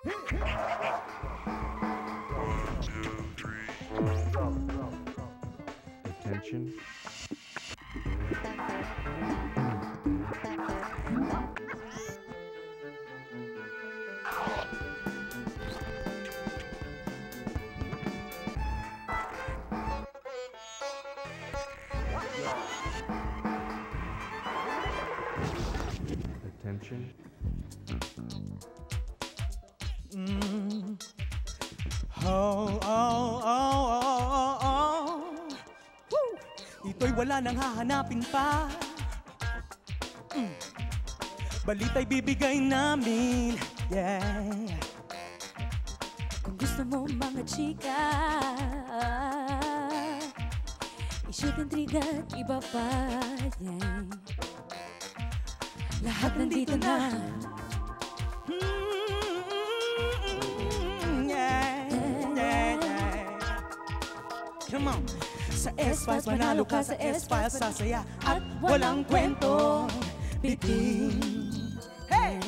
Attention. Attention. Oh, oh, oh, oh, oh. Woo! Ito'y wala nang hahanapin pa. Balita'y bibigay namin. Yeah. Kung gusto mo mga chika, i-shoot ang triga at iba pa. Yeah. Lahat nandito na. Come on. Sa S-Files, manalo ka sa S-Files, sasaya at walang kwento. Bitin. Hey!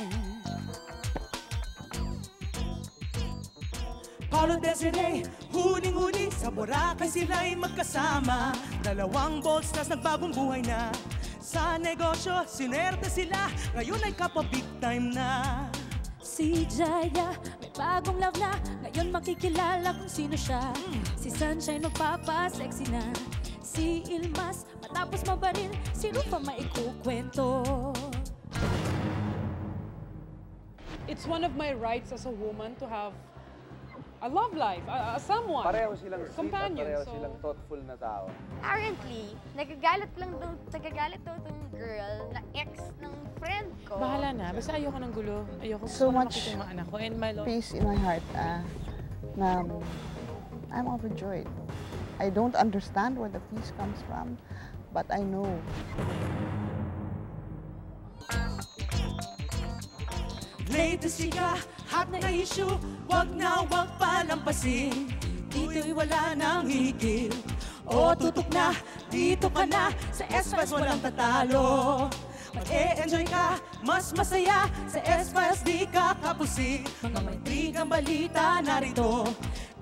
Paulo Desiree, huling-huli sa Boracay sila'y magkasama. Dalawang bolsters nagbagong buhay na. Sa negosyo, sinerte sila. Ngayon ay kapwa big time na. Si Jaya, may bagong love na. Ngayon makikilala kung sino siya. Si Sunshine magpapa-sexy na. Si Ilmas, matapos mabaril, sino pa maikukwento? It's one of my rights as a woman to have a love life, someone. Pareho silang sweet at companion, pareho so... silang thoughtful na tao. Apparently, nagagalit daw tong girl na ex ng friend ko. Bahala na. Basta ayoko ng gulo. Ayoko So ko na much makita yung mga anak ko. And my love. peace in my heart na I'm overjoyed. I don't understand where the peace comes from, but I know. Latest chika, hot na issue, wag palampasin. Dito'y wala nang higil. O tutok na, dito ka na, sa S-Files walang tatalo. Mag-e-enjoy ka, mas masaya, sa S-Files di ka kapusin. Mga maintrigang balita narito,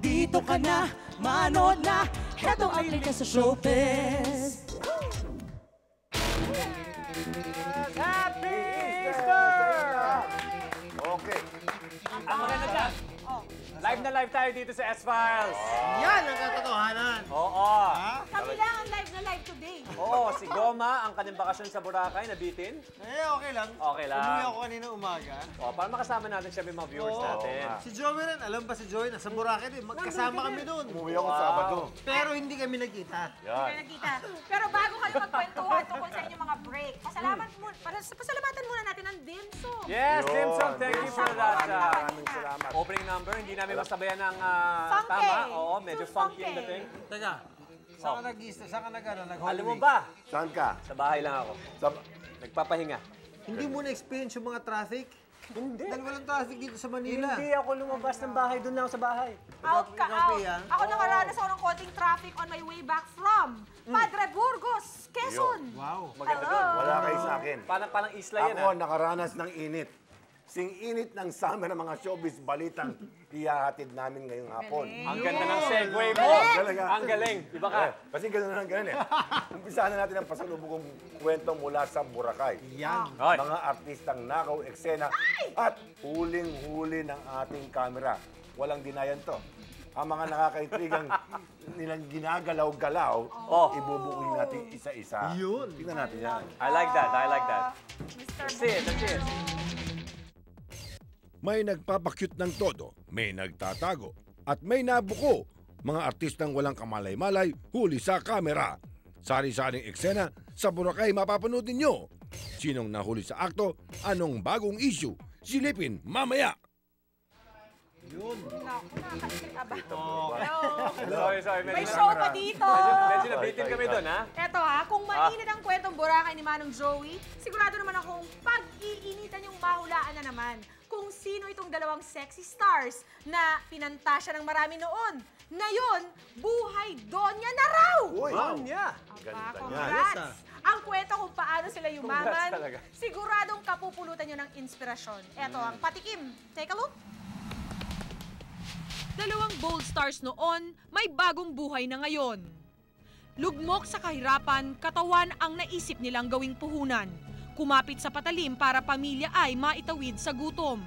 dito ka na, manood na, heto ang link sa showbiz. Happy Easter! Okay. Ang maganda dyan, live na live tayo dito sa S-Files. Yan ang katotohanan. Oo. Kami lang ang live na live today. Oo, si Goma, ang kanyang bakasyon sa Boracay, nabitin. Okay lang. Okay lang. Umuwi ako kanina umaga. O, para makasama natin siya yung mga viewers natin. Si Joey rin, alam ba si Joey, nasa Boracay din. Magkasama kami doon. Umuwi ako Sabado. Pero hindi kami nagkita. Yan. Pero bago kayo magkwentuhan tungkol sa inyong mga break, pasalamatan muna natin ang Dimsum. Yes, Dimsum, thank you for that. Maraming salamat. Opening number, hindi namin masabayan ng Funky. tama. Oo, medyo Too funky funky. ang dating. Teka, saan ka nag-Easter? Saan ka nag-Holy Alam mo Week? ba, Saan ka? sa bahay lang ako. Nagpapahinga. Hindi mo na-experience yung mga traffic? Hindi. Dahil walang traffic dito sa Manila. Hindi ako lumabas ng bahay, doon lang ako sa bahay. Out ka Ikaw, out. Pia? Ako nakaranas ako ng konting traffic on my way back from Padre Burgos, Quezon. Wow. Maganda Hello. doon. Wala kayo sa akin. Parang isla yan Ako nakaranas ng init. Sing init ng summer ng mga showbiz balitang ihahatid namin ngayong hapon. Ang ganda ng segue mo. Talaga. Ang galing. Iba ka. Kasi gano'n lang ganun eh. Umpisahan na natin ang pasalubong kwento mula sa Boracay. Yan. Hoy. Mga artistang nakaw eksena at huling-huli ng ating kamera. Walang dinayan to. Ang mga nakakaintrigang nilang ginagalaw-galaw, ibubukin natin isa-isa. Yun. Tingnan natin yan. I like that. I like that. Mr. That's it. That's it. May nagpapakyut ng todo, may nagtatago, at may nabuko. Mga artistang walang kamalay-malay, huli sa kamera. Sari-saring eksena, sa Boracay mapapanood ninyo. Sinong nahuli sa akto, anong bagong issue, silipin mamaya. Yun. Sorry. May show pa dito. Medyo nabitin kami doon, ha? Eto kung mainit ang kwentong Boracay ni Manong Joey, sigurado naman akong pag-iinitan yung mahulaan na naman kung sino itong dalawang sexy stars na pinanta siya ng marami noon. Ngayon, buhay Donya na raw! Uy! Donya! Ganda Congrats! Ang kwento kung paano sila yumaman, talaga. siguradong kapupulutan nyo ng inspirasyon. Eto ang patikim. Take a look. Dalawang bold stars noon, may bagong buhay na ngayon. Lugmok sa kahirapan, katawan ang naisip nilang gawing puhunan. Kumapit sa patalim para pamilya ay maitawid sa gutom.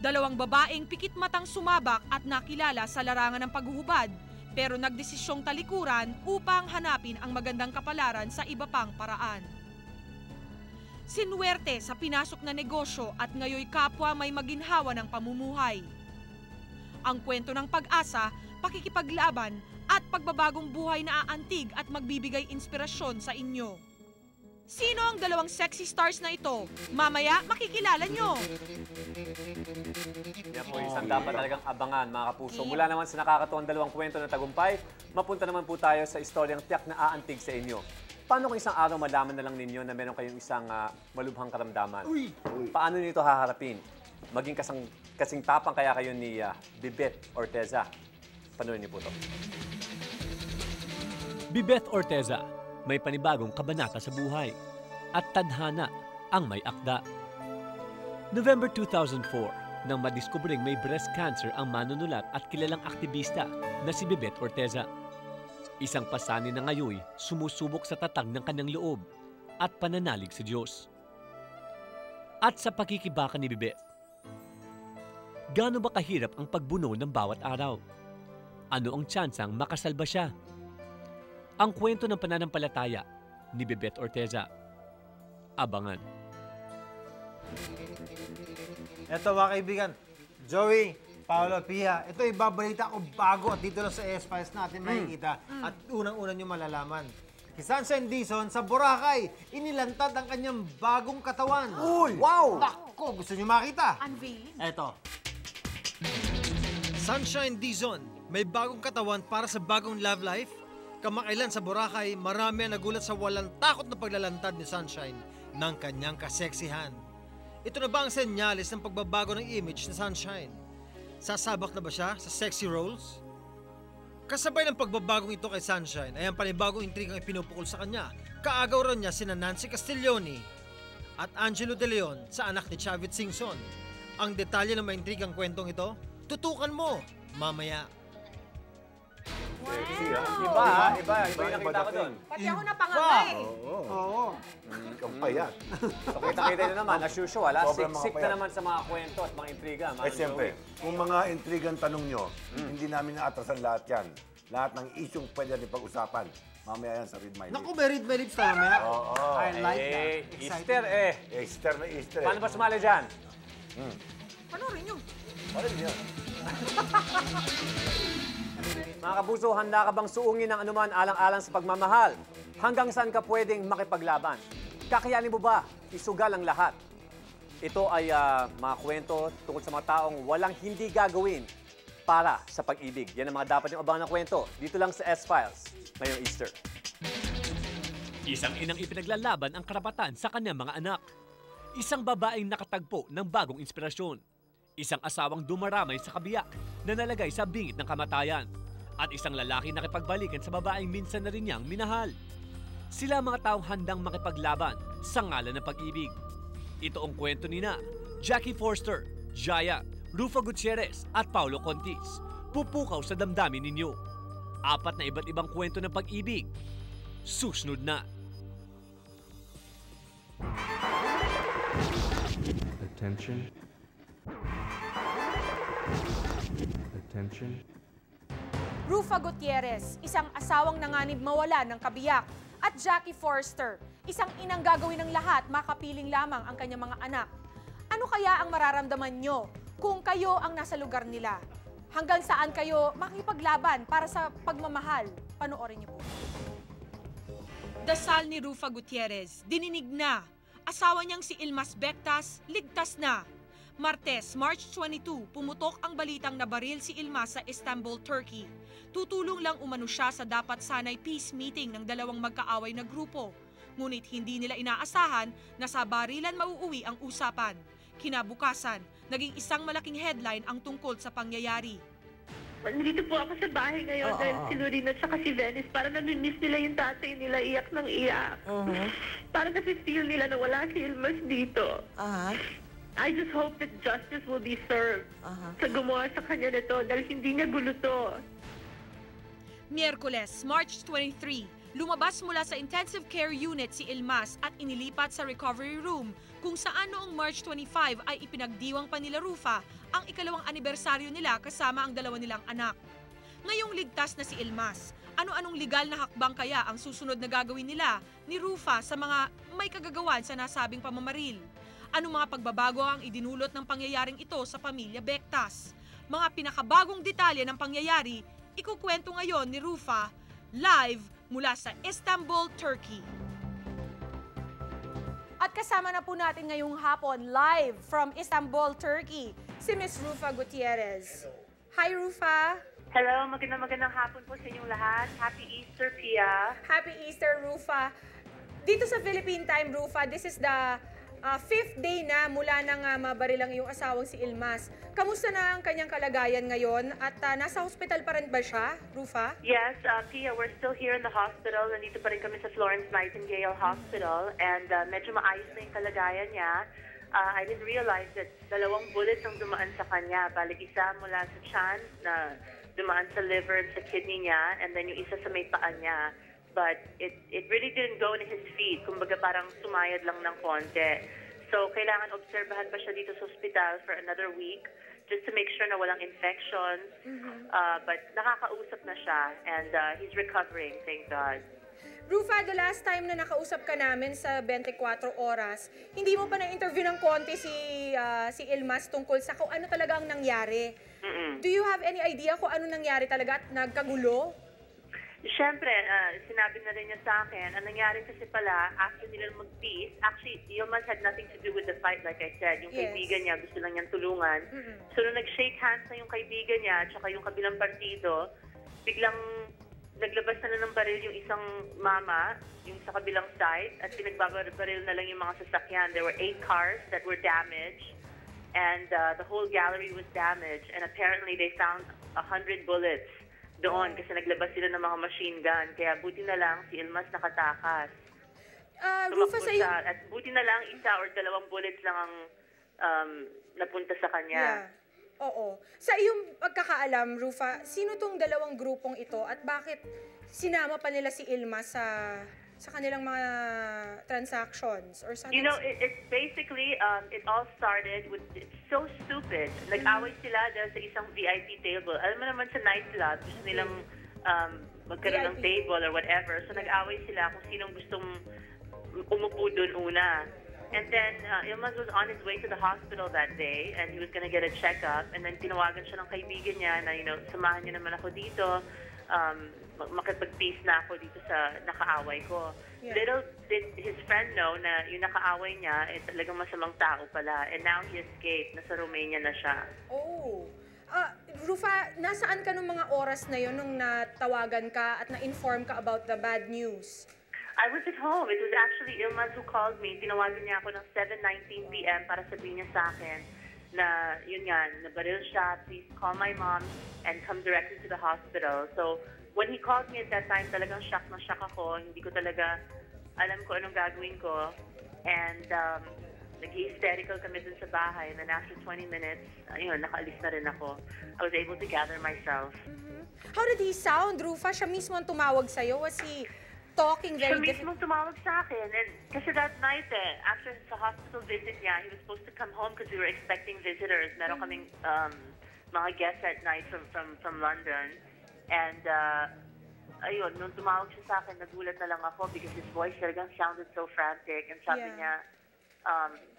Dalawang babaeng pikit matang sumabak at nakilala sa larangan ng paghuhubad, pero nagdesisyong talikuran upang hanapin ang magandang kapalaran sa iba pang paraan. Sinuwerte sa pinasok na negosyo at ngayoy kapwa may maginhawa ng pamumuhay. Ang kwento ng pag-asa, pakikipaglaban at pagbabagong buhay na aantig at magbibigay inspirasyon sa inyo. Sino ang dalawang sexy stars na ito? Mamaya makikilala nyo. Yan po, isang dapat talagang abangan, mga kapuso. Mula naman sa nakakatuwang dalawang kwento ng tagumpay, mapunta naman po tayo sa istoryang tiyak na aantig sa inyo. Paano kung isang araw malaman na lang ninyo na meron kayong isang malubhang karamdaman? Paano niyo ito haharapin? Maging kasing tapang kaya kayo ni Bibeth Orteza. Panoorin niyo po ito. Bibeth Orteza, may panibagong kabanata sa buhay at tadhana ang may akda. November 2004, nang madiskubring may breast cancer ang manunulat at kilalang aktivista na si Bibeth Orteza. Isang pasanin na ngayoy sumusubok sa tatag ng kanyang loob at pananalig sa Diyos. At sa pakikibaka ni Bibeth, gaano ba kahirap ang pagbuno ng bawat araw? Ano ang tsansang makasalba siya? Ang kwento ng pananampalataya ni Bibeth Orteza. Abangan. Eto mga kaibigan, Joey, Paolo, Pia, ito ibabalita ko bago at dito lang sa S-Files natin makikita at unang-una nyo malalaman. Si Sunshine Dizon sa Boracay, inilantad ang kanyang bagong katawan. Uy! Wow! Nako, gusto nyo makita? Unveiling? Eto. Sunshine Dizon, may bagong katawan para sa bagong love life? Kamakailan sa Boracay, marami ang nagulat sa walang takot na paglalantad ni Sunshine ng kanyang kaseksihan. Ito na ba ang senyales ng pagbabago ng image ni Sunshine? Sasabak na ba siya sa sexy roles? Kasabay ng pagbabagong ito kay Sunshine ay ang panibagong intrigang ipinupukol sa kanya. Kaagaw raw niya sina Nancy Castiglione at Angelo De Leon sa anak ni Chavit Singson. Ang detalye ng maintrigang kwentong ito, tutukan mo mamaya. Iba yung nakita ko doon. Pati ako napangangay. Oo. Ang payat. So kita-kita nyo naman, as usual, Sobrang mga siksik payat. na naman sa mga kwento at mga intriga. Ay, siyempre, kung mga intrigang tanong nyo, hindi namin naatrasan lahat yan. Lahat ng isyong pwede natin pag-usapan. Mamaya yan sa Read My Lips. Naku, may read my lips tayo mamaya. Oo. I like that. Easter Easter na Easter. Paano ba sumali dyan? Panoorin nyo. Ano yun? Mga kapuso, handa ka bang suungin ng anuman alang-alang sa pagmamahal? Hanggang saan ka pwedeng makipaglaban? Kakayanin mo ba isugal ang lahat? Ito ay mga kwento tungkol sa mga taong walang hindi gagawin para sa pag-ibig. Yan ang mga dapat yung abangan ng kwento. Dito lang sa S-Files, ngayong Easter. Isang inang ipinaglalaban ang karapatan sa kanyang mga anak. Isang babaeng nakatagpo ng bagong inspirasyon. Isang asawang dumaramay sa kabiyak na nalagay sa bingit ng kamatayan. At isang lalaki nakipagbalikan sa babaeng minsan na rin niyang minahal. Sila mga taong handang makipaglaban sa ngalan ng pag-ibig. Ito ang kwento nina Jackie Forster, Jaya, Rufa Gutierrez at Paulo Contis. Pupukaw sa damdamin ninyo. 4 na iba't ibang kwento ng pag-ibig. Susunod na. Attention. Attention. Rufa Gutierrez, isang asawang nanganib mawala ng kabiyak. At Jackie Forster, isang inang gagawin ng lahat, makapiling lamang ang kanyang mga anak. Ano kaya ang mararamdaman nyo kung kayo ang nasa lugar nila? Hanggang saan kayo makipaglaban para sa pagmamahal? Panoorin niyo po. Dasal ni Rufa Gutierrez, dininig na. Asawa niyang si Ilmas Bectas, ligtas na. Martes, March 22, pumutok ang balitang nabaril si Ilmas sa Istanbul, Turkey. Tutulong lang umano siya sa dapat sanay peace meeting ng dalawang magkaaway na grupo. Ngunit hindi nila inaasahan na sa barilan mauuwi ang usapan. Kinabukasan, naging isang malaking headline ang tungkol sa pangyayari. Nandito po ako sa bahay ngayon dahil si Lorena at saka si Venice, parang namimiss nila yung tatay nila, iyak ng iyak. Parang kasi feel nila na wala si Ilmas dito. I just hope that justice will be served sa gumawa sa kanya nito dahil hindi niya gulo to. Miyerkules, March 23, lumabas mula sa intensive care unit si Ilmas at inilipat sa recovery room kung saan noong March 25 ay ipinagdiwang pa nila Rufa ang ikalawang anibersaryo nila kasama ang dalawa nilang anak. Ngayong ligtas na si Ilmas, ano-anong legal na hakbang kaya ang susunod na gagawin nila ni Rufa sa mga may kagagawan sa nasabing pamamaril? Anong mga pagbabago ang idinulot ng pangyayaring ito sa pamilya Bektas? Mga pinakabagong detalye ng pangyayari, ikukwento ngayon ni Rufa live mula sa Istanbul, Turkey. At kasama na po natin ngayong hapon live from Istanbul, Turkey, si Miss Rufa Gutierrez. Hi, Rufa. Hello, magandang hapon po sa inyong lahat. Happy Easter, Pia. Happy Easter, Rufa. Dito sa Philippine time, Rufa, this is the 5th day na mula nang mabaril ang iyong asawang si Ilmas. Kamusta na ang kanyang kalagayan ngayon? At nasa hospital pa rin ba siya, Rufa? Yes, Pia, we're still here in the hospital. Nandito pa rin kami sa Florence Nightingale Hospital. And medyo maayos na yung kalagayan niya. I didn't realize that 2 bullets ang dumaan sa kanya. Balik isa mula sa tiyan na dumaan sa liver at sa kidney niya. And then yung isa sa may paa niya. But it really didn't go in his feet. Kumbaga parang sumayad lang ng konti. So kailangan obserbahan pa siya dito sa hospital for another week just to make sure na walang infections. But nakakausap na siya and he's recovering, thank God. Rufa, the last time na nakausap ka namin sa 24 oras, hindi mo pa na-interview ng konti si Ilmas tungkol sa kung ano talaga ang nangyari. Do you have any idea kung ano nangyari talaga at nagkagulo? Siyempre, sinabi na rin niya sa akin, ang nangyari kasi pala, after nila mag-peace, actually, Ilmas had nothing to do with the fight, like I said. Yung kaibigan niya, gusto lang niyang tulungan. So, nung nag-shake hands na yung kaibigan niya, tsaka yung kabilang partido, biglang naglabas na ng baril yung isang mama, yung sa kabilang side, at pinagbabaril na lang yung mga sasakyan. There were 8 cars that were damaged, and the whole gallery was damaged, and apparently they found 100 bullets doon kasi naglabas sila ng mga machine gun. Kaya buti na lang si Ilmas nakatakas. Rufa, sa iyo... At buti na lang 1 or 2 bullets lang ang napunta sa kanya. Yeah. Oo. Sa iyong pagkakaalam, Rufa, sino tong 2 grupong ito at bakit sinama pa nila si Ilmas sa kanilang mga transactions? Or You know, it's basically, it all started with, it's so stupid. Nag-away sila dahil sa isang VIP table. Alam mo naman sa nightclub, gusto nilang magkaroon ng table or whatever. So nag-away sila kung sinong gustong umupo doon una. And then, Ilmas was on his way to the hospital that day and he was gonna get a checkup. And then tinawagan siya ng kaibigan niya na, you know, samahan niyo naman ako dito. Makipag-peace na ako dito sa nakaaway ko. Yeah. Little did his friend know na yung nakaaway niya talagang masamang tao pala. And now he escaped. Nasa Romania na siya. Oh. Rufa, nasaan ka nung mga oras na yun nung natawagan ka at na-inform ka about the bad news? I was at home. It was actually Ilmas who called me. Tinawagan niya ako ng 7:19 p.m. para sabihin niya sa akin na, yun nga, nabaril siya. Please call my mom and come directly to the hospital. So, when he called me at that time, talagang shock na shock ako. Hindi ko talaga alam ko anong gagawin ko. And nag-hysterical kami dun sa bahay. And then after 20 minutes, ayun, nakaalis na rin ako. I was able to gather myself. How did he sound, Rufa? Siya mismo ang tumawag sa'yo? Was he talking very different? Siya mismo tumawag sa akin. And kasi that night, after the hospital visit niya, he was supposed to come home because we were expecting visitors. Meron kaming mga guests at night from London. And, ayun, nung tumawag siya sa akin, nagulat na lang ako because his voice talagang sounded so frantic. And sabi niya,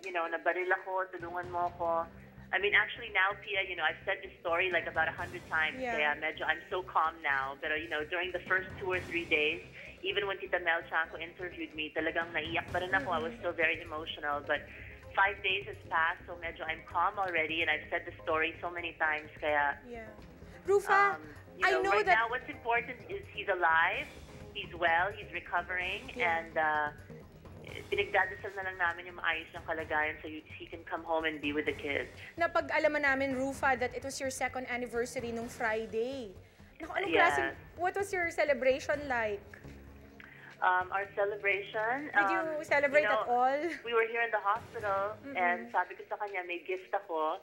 you know, nabaril ako, tulungan mo ako. I mean, actually now, Pia, you know, I've said this story like about 100 times. Kaya medyo, I'm so calm now. Pero, you know, during the first 2 or 3 days, even when Tita Mel Chanco interviewed me, talagang naiyak pa rin ako. I was still very emotional. But 5 days has passed, so medyo I'm calm already. And I've said the story so many times. Kaya, Rufa, you know, right now, what's important is he's alive, he's well, he's recovering, and pinagdadasal na lang namin yung maayos ng kalagayan so he can come home and be with the kids. Napag-alaman namin, Rufa, that it was your 2nd anniversary nung Friday. Naku, anong klaseng, what was your celebration like? our celebration. Did you celebrate at all? We were here in the hospital, and sabi ko sa kanya, may gift ako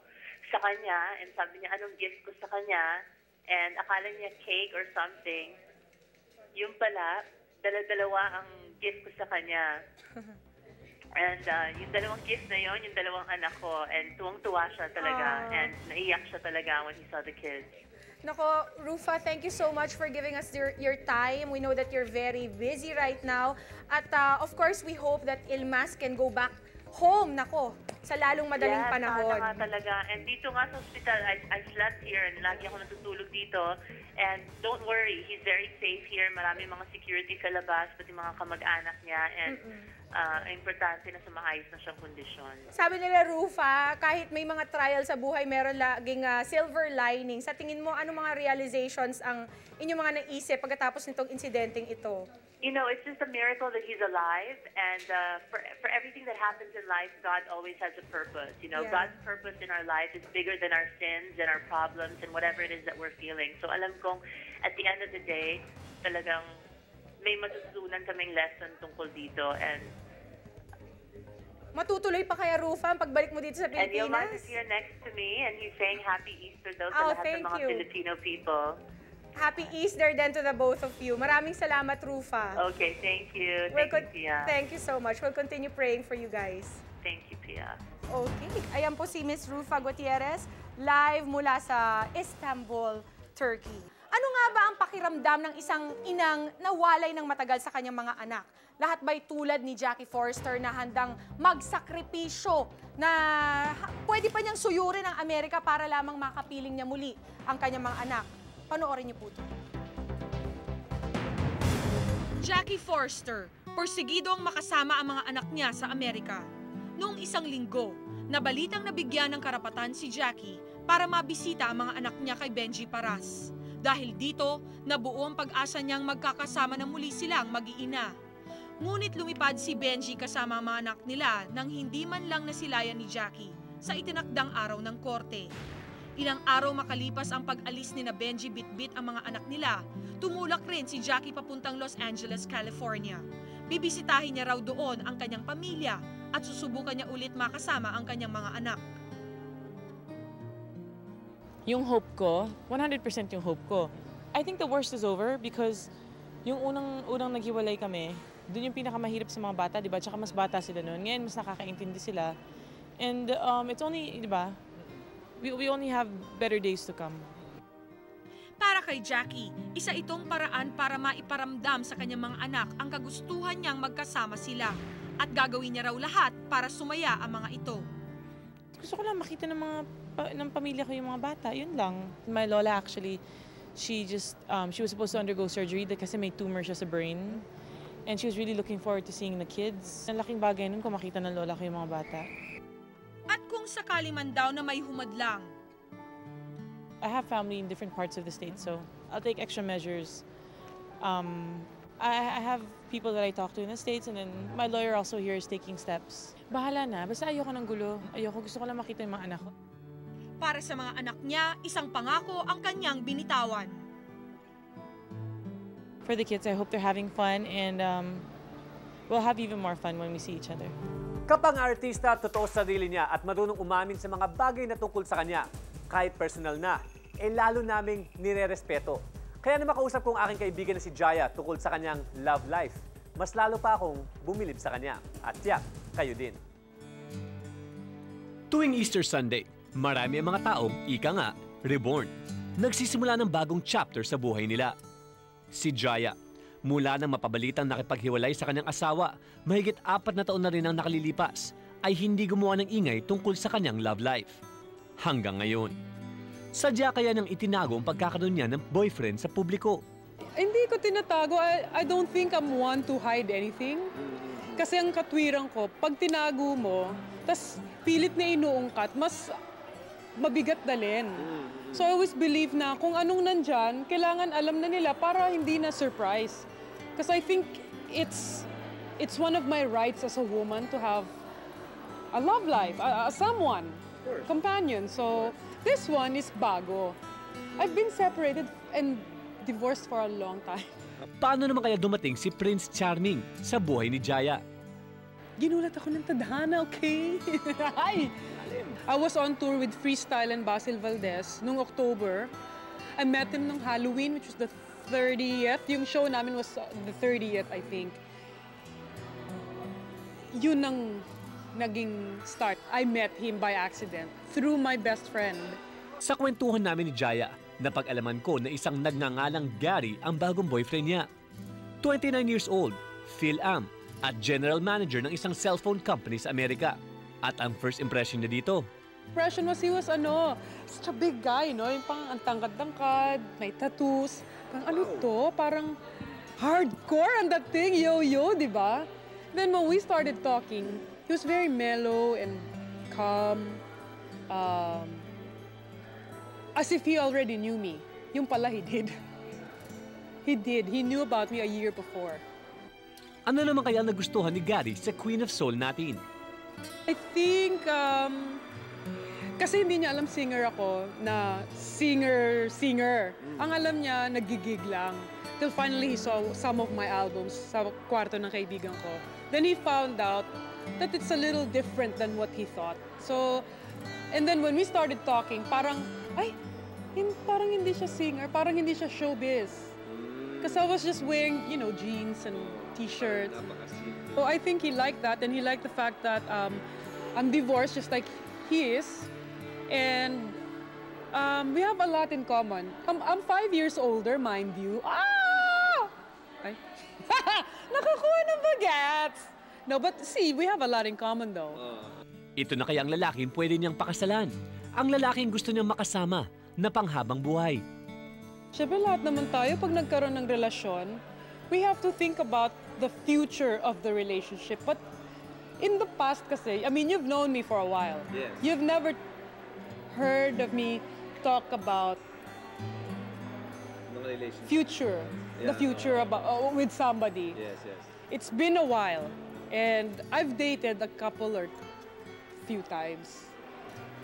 sa kanya, and sabi niya, anong gift ko sa kanya? And akala niya cake or something. Yung pala, dala-dalawa ang gift ko sa kanya. And yung dalawang gift na yon, yung dalawang anak ko, and tuwang-tuwa siya talaga, and naiyak siya talaga when he saw the kids. Nako, Rufa, thank you so much for giving us your time. We know that you're very busy right now. At of course, we hope that Ilmas can go back home, nako, sa lalong madaling panahon. Yes, sana talaga. And dito nga sa hospital, I slept here and lagi ako natutulog dito. And don't worry, he's very safe here. Marami mga security sa labas, pati mga kamag-anak niya. And importante na sa maayos na siyang kondisyon. Sabi nila, Rufa, kahit may mga trial sa buhay, meron laging silver lining. Sa tingin mo, ano mga realizations ang inyong mga naisip pagkatapos nitong insidenteng ito? You know, it's just a miracle that he's alive, and for everything that happens in life, God always has a purpose. You know, God's purpose in our life is bigger than our sins and our problems and whatever it is that we're feeling. So alam kong, at the end of the day, talagang may matutunan kaming lesson tungkol dito, and matutuloy pa kaya, Rufa, ang pagbalik mo dito sa Pilipinas? And Yilmaz is here next to me, and he's saying Happy Easter daw sa lahat ng mga Filipino people. Happy Easter then to the both of you. Maraming salamat, Rufa. Okay, thank you. Thank you, Pia. Thank you so much. We'll continue praying for you guys. Thank you, Pia. Okay. Ayan po si Miss Rufa Gutierrez, live mula sa Istanbul, Turkey. Ano nga ba ang pakiramdam ng isang inang nawalay ng matagal sa kanyang mga anak? Lahat ba'y tulad ni Jackie Forster na handang magsakripisyo na pwede pa niyang suyurin ang Amerika para lamang makapiling niya muli ang kanyang mga anak? Panoorin niyo po ito. Jackie Forster, porsigido ang makasama ang mga anak niya sa Amerika. Noong isang linggo, nabalitang nabigyan ng karapatan si Jackie para mabisita ang mga anak niya kay Benji Paras. Dahil dito, nabuo ang pag-asa niyang magkakasama na muli silang mag-iina. Ngunit lumipad si Benji kasama ang mga anak nila nang hindi man lang nasilayan ni Jackie sa itinakdang araw ng korte. Ilang araw makalipas ang pag-alis ni na Benji bitbit ang mga anak nila, tumulak rin si Jackie papuntang Los Angeles, California. Bibisitahin niya raw doon ang kanyang pamilya at susubukan niya ulit makasama ang kanyang mga anak. Yung hope ko, 100% yung hope ko. I think the worst is over because yung unang naghiwalay kami, dun yung pinakamahirap sa mga bata, di ba? Tsaka mas bata sila noon. Ngayon, mas nakakaintindi sila. And it's only, di ba? We only have better days to come. Para kay Jackie, isa itong paraan para maiparamdam sa kanyang mga anak ang kagustuhan niyang magkasama sila. At gagawin niya raw lahat para sumaya ang mga ito. Gusto ko lang makita ng pamilya ko yung mga bata, yun lang. My lola actually, she was supposed to undergo surgery kasi may tumor siya sa brain. And she was really looking forward to seeing the kids. Ang laking bagay nun kung makita ng lola ko yung mga bata. At kung sakali man daw na may humadlang, I have family in different parts of the state, so I'll take extra measures. I have people that I talk to in the States, and then my lawyer also here is taking steps. Bahala na, basta ayoko ng gulo. Gusto ko lang makita yung mga anak ko. Para sa mga anak niya, isang pangako ang kanyang binitawan. For the kids, I hope they're having fun, and we'll have even more fun when we see each other. Kapag artista, totoo sa sarili niya at marunong umamin sa mga bagay na tungkol sa kanya, kahit personal na, lalo naming nire-respeto. Kaya na makausap kong aking kaibigan na si Jaya tungkol sa kanyang love life. Mas lalo pa akong bumilib sa kanya. At tiyak, kayo din. Tuwing Easter Sunday, marami ang mga taong, ika nga, reborn. Nagsisimula ng bagong chapter sa buhay nila. Si Jaya, mula nang mapabalitang nakipaghiwalay sa kanyang asawa, mahigit 4 na taon na rin ang nakalilipas, ay hindi gumawa ng ingay tungkol sa kanyang love life. Hanggang ngayon. Sadya kaya nang itinago ang pagkakaroon niya ng boyfriend sa publiko. Hindi ko tinatago. I don't think I'm one to hide anything. Kasi ang katwiran ko, pag tinago mo, tas pilit na inuungkat, mas mabigat dalhin. So I always believe na kung anong nandyan, kailangan alam na nila para hindi na surprise. Because I think it's one of my rights as a woman to have a love life, someone, companion. So this one is bago. I've been separated and divorced for a long time. Paano naman kaya dumating si Prince Charming sa buhay ni Jaya? Ginulat ako ng tadhana, okay? Hi! I was on tour with Freestyle and Basil Valdez noong October. I met him nung Halloween, which was the 30th. Yung show namin was the 30th, I think. Yun ang naging start. I met him by accident through my best friend. Sa kwentuhan namin ni Jaya, napag-alaman ko na isang nagngangalang Gary ang bagong boyfriend niya. 29 years old, Phil-Am, at general manager ng isang cellphone company sa Amerika. At ang first impression niya dito, Impression was he was such a big guy, no? Yung pang ang tangkad-tangkad, may tattoos. Parang to? Parang hardcore ang dating, yo-yo, di ba? Then when we started talking, he was very mellow and calm. As if he already knew me. Yung pala, he did. He did. He knew about me a year before. Ano naman kaya nagustuhan ni Gary sa Queen of Soul natin? I think, kasi hindi niya alam singer ako na singer. Ang alam niya, nagigig lang. Till finally he saw some of my albums sa kwarto ng kaibigan ko. Then he found out that it's a little different than what he thought. So, and then when we started talking, parang hindi siya singer, parang hindi siya showbiz. Because I was just wearing, jeans and t-shirts. So I think he liked that, and he liked the fact that I'm divorced just like he is. And we have a lot in common. I'm 5 years older, mind you. Ay. Nakakuha ng bagets! No, but see, we have a lot in common though. Ito na kaya ang lalaking pwede niyang pakasalan. Ang lalaking gusto niyang makasama na panghabang buhay. Siyempre lahat naman tayo, pag nagkaroon ng relasyon, we have to think about the future of the relationship. But in the past kasi, you've known me for a while. Yes. You've never heard of me talk about future, the future about with somebody. Yes. It's been a while, and I've dated a couple or few times.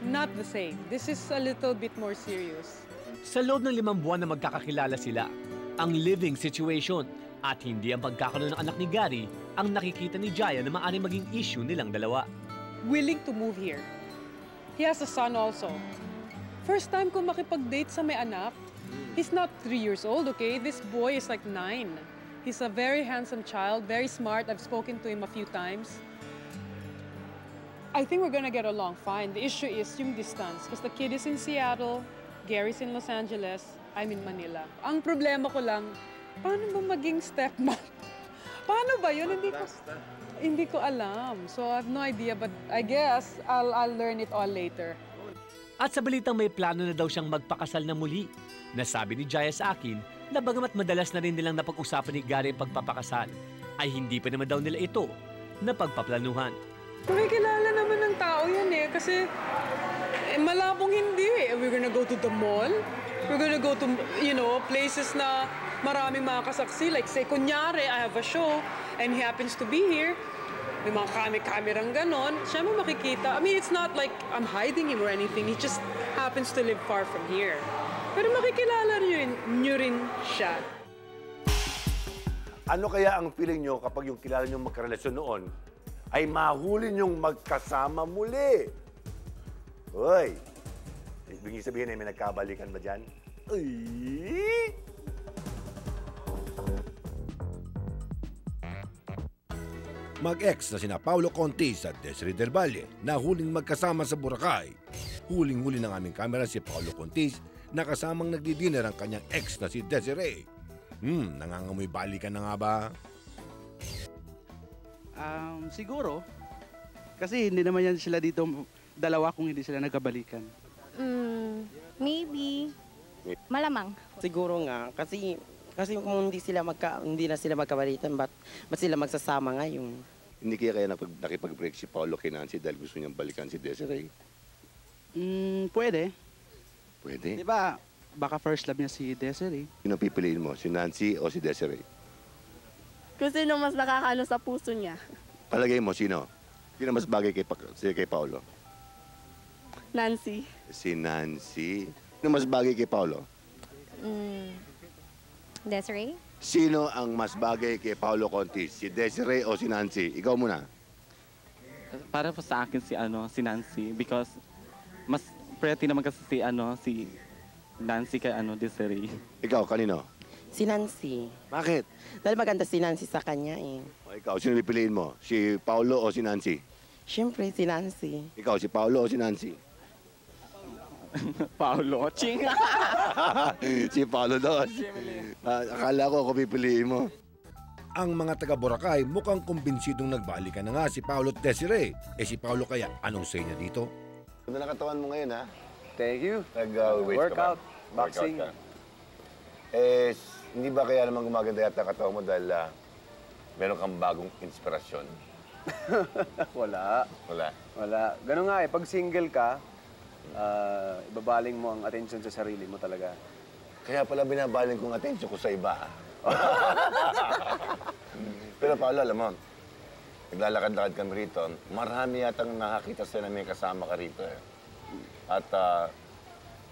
Not the same. This is a little bit more serious. Sa loob ng 5 buwan na magkakakilala sila, ang living situation at hindi ang pagkakaroon ng anak ni Gary ang nakikita ni Jaya na maaaring maging issue nilang dalawa. Willing to move here. He has a son also. First time ko makipag-date sa may anak. He's not 3 years old, okay? This boy is like 9. He's a very handsome child, very smart. I've spoken to him a few times. I think we're gonna get along fine. The issue is yung distance. Because the kid is in Seattle, Gary's in Los Angeles, I'm in Manila. Ang problema ko lang, paano ba maging stepmom? Paano ba yun? Hindi ko alam. So I have no idea, but I guess I'll learn it all later. At sa balitang may plano na daw siyang magpakasal na muli. Nasabi ni Jaya sa akin na bagamat madalas na rin nilang napag-usapan ni Gary ang pagpapakasal, ay hindi pa naman daw nila ito na pagpaplanuhan. Makikilala naman ng tao yan kasi malabong hindi. We're gonna go to the mall. We're gonna go to, places na maraming mga kasaksi. Like say, kunyari, I have a show and he happens to be here. May mga kamerang ganon. Siya mo makikita. It's not like I'm hiding him or anything. He just happens to live far from here. Pero makikilala nyo rin siya. Ano kaya ang feeling nyo kapag yung kilala nyo magkarelasyon noon ay mahuli nyong magkasama muli? Hoy! Ibig sabihin ay may nagkabalikan ba dyan? Ay! Mag-ex na sina Paulo Contis at Desiree Del Valle na huling magkasama sa Boracay. Huling-huli ng aming kamera si Paulo Contis na kasamang nagdi-dinner ang kanyang ex na si Desiree. Nangangamoy balikan na nga ba? Siguro. Kasi hindi naman yan sila dito dalawa kung hindi sila nagkabalikan. Maybe. Malamang. Siguro nga. Kasi kung hindi na sila magkabalikan, ba't sila magsasama ngayon? Hindi kaya nakipag-break si Paulo kay Nancy dahil gusto niyang balikan si Desiree? Pwede. Pwede? Di ba, baka first love niya si Desiree. Sino pipiliin mo? Si Nancy o si Desiree? Kung sino mas nakakaano sa puso niya. Palagay mo, sino? Sino mas bagay kay Paulo? Nancy. Si Nancy. Sino mas bagay kay Paulo? Desiree? Sino ang mas bagay kay Paolo Contis? Si Desiree o si Nancy? Ikaw muna. Para po sa akin si Nancy because mas pretty naman kasi si Nancy kay Desiree. Ikaw, kanino? Si Nancy. Bakit? Dahil maganda si Nancy sa kanya eh. O ikaw, sino pipiliin mo? Si Paolo o si Nancy? Siyempre, si Nancy. Ikaw, si Paolo o si Nancy? Paolo, ching! Si Paolo daw. Akala ko ako pipiliin mo. Ang mga taga Boracay mukhang kumbinsidong nagbalikan na nga si Paolo at Desiree. Si Paolo kaya, anong say niya dito? Ganda na katawan mo ngayon, ha? Thank you. Workout, boxing. Hindi ba kaya naman gumaganda yata katawan mo dahil meron kang bagong inspirasyon? Wala. Ganun nga pag single ka, ibabaling mo ang attention sa sarili mo talaga. Kaya pala binabaling kong atensyon ko sa iba. Pero Paolo, alam mo, naglalakad-lakad kami rito, marami yatang nakakita sila na may kasama ka rito eh. At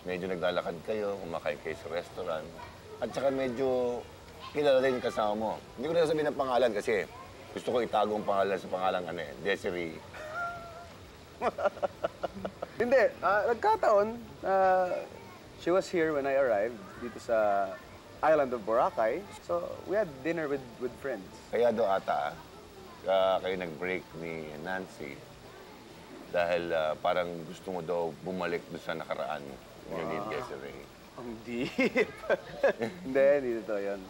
medyo naglalakad kayo, kumakain kayo sa restaurant. At saka medyo kilala rin yung kasama mo. Hindi ko na sabihin ang pangalan kasi gusto ko itago ang pangalan sa pangalang Desiree. Hindi, nagkataon. She was here when I arrived dito sa island of Boracay. So, we had dinner with friends. Kaya daw ata, kayo nag-break ni Nancy dahil parang gusto mo daw bumalik doon sa nakaraan yun ni Desiree. Ang deep. Hindi totoo yun.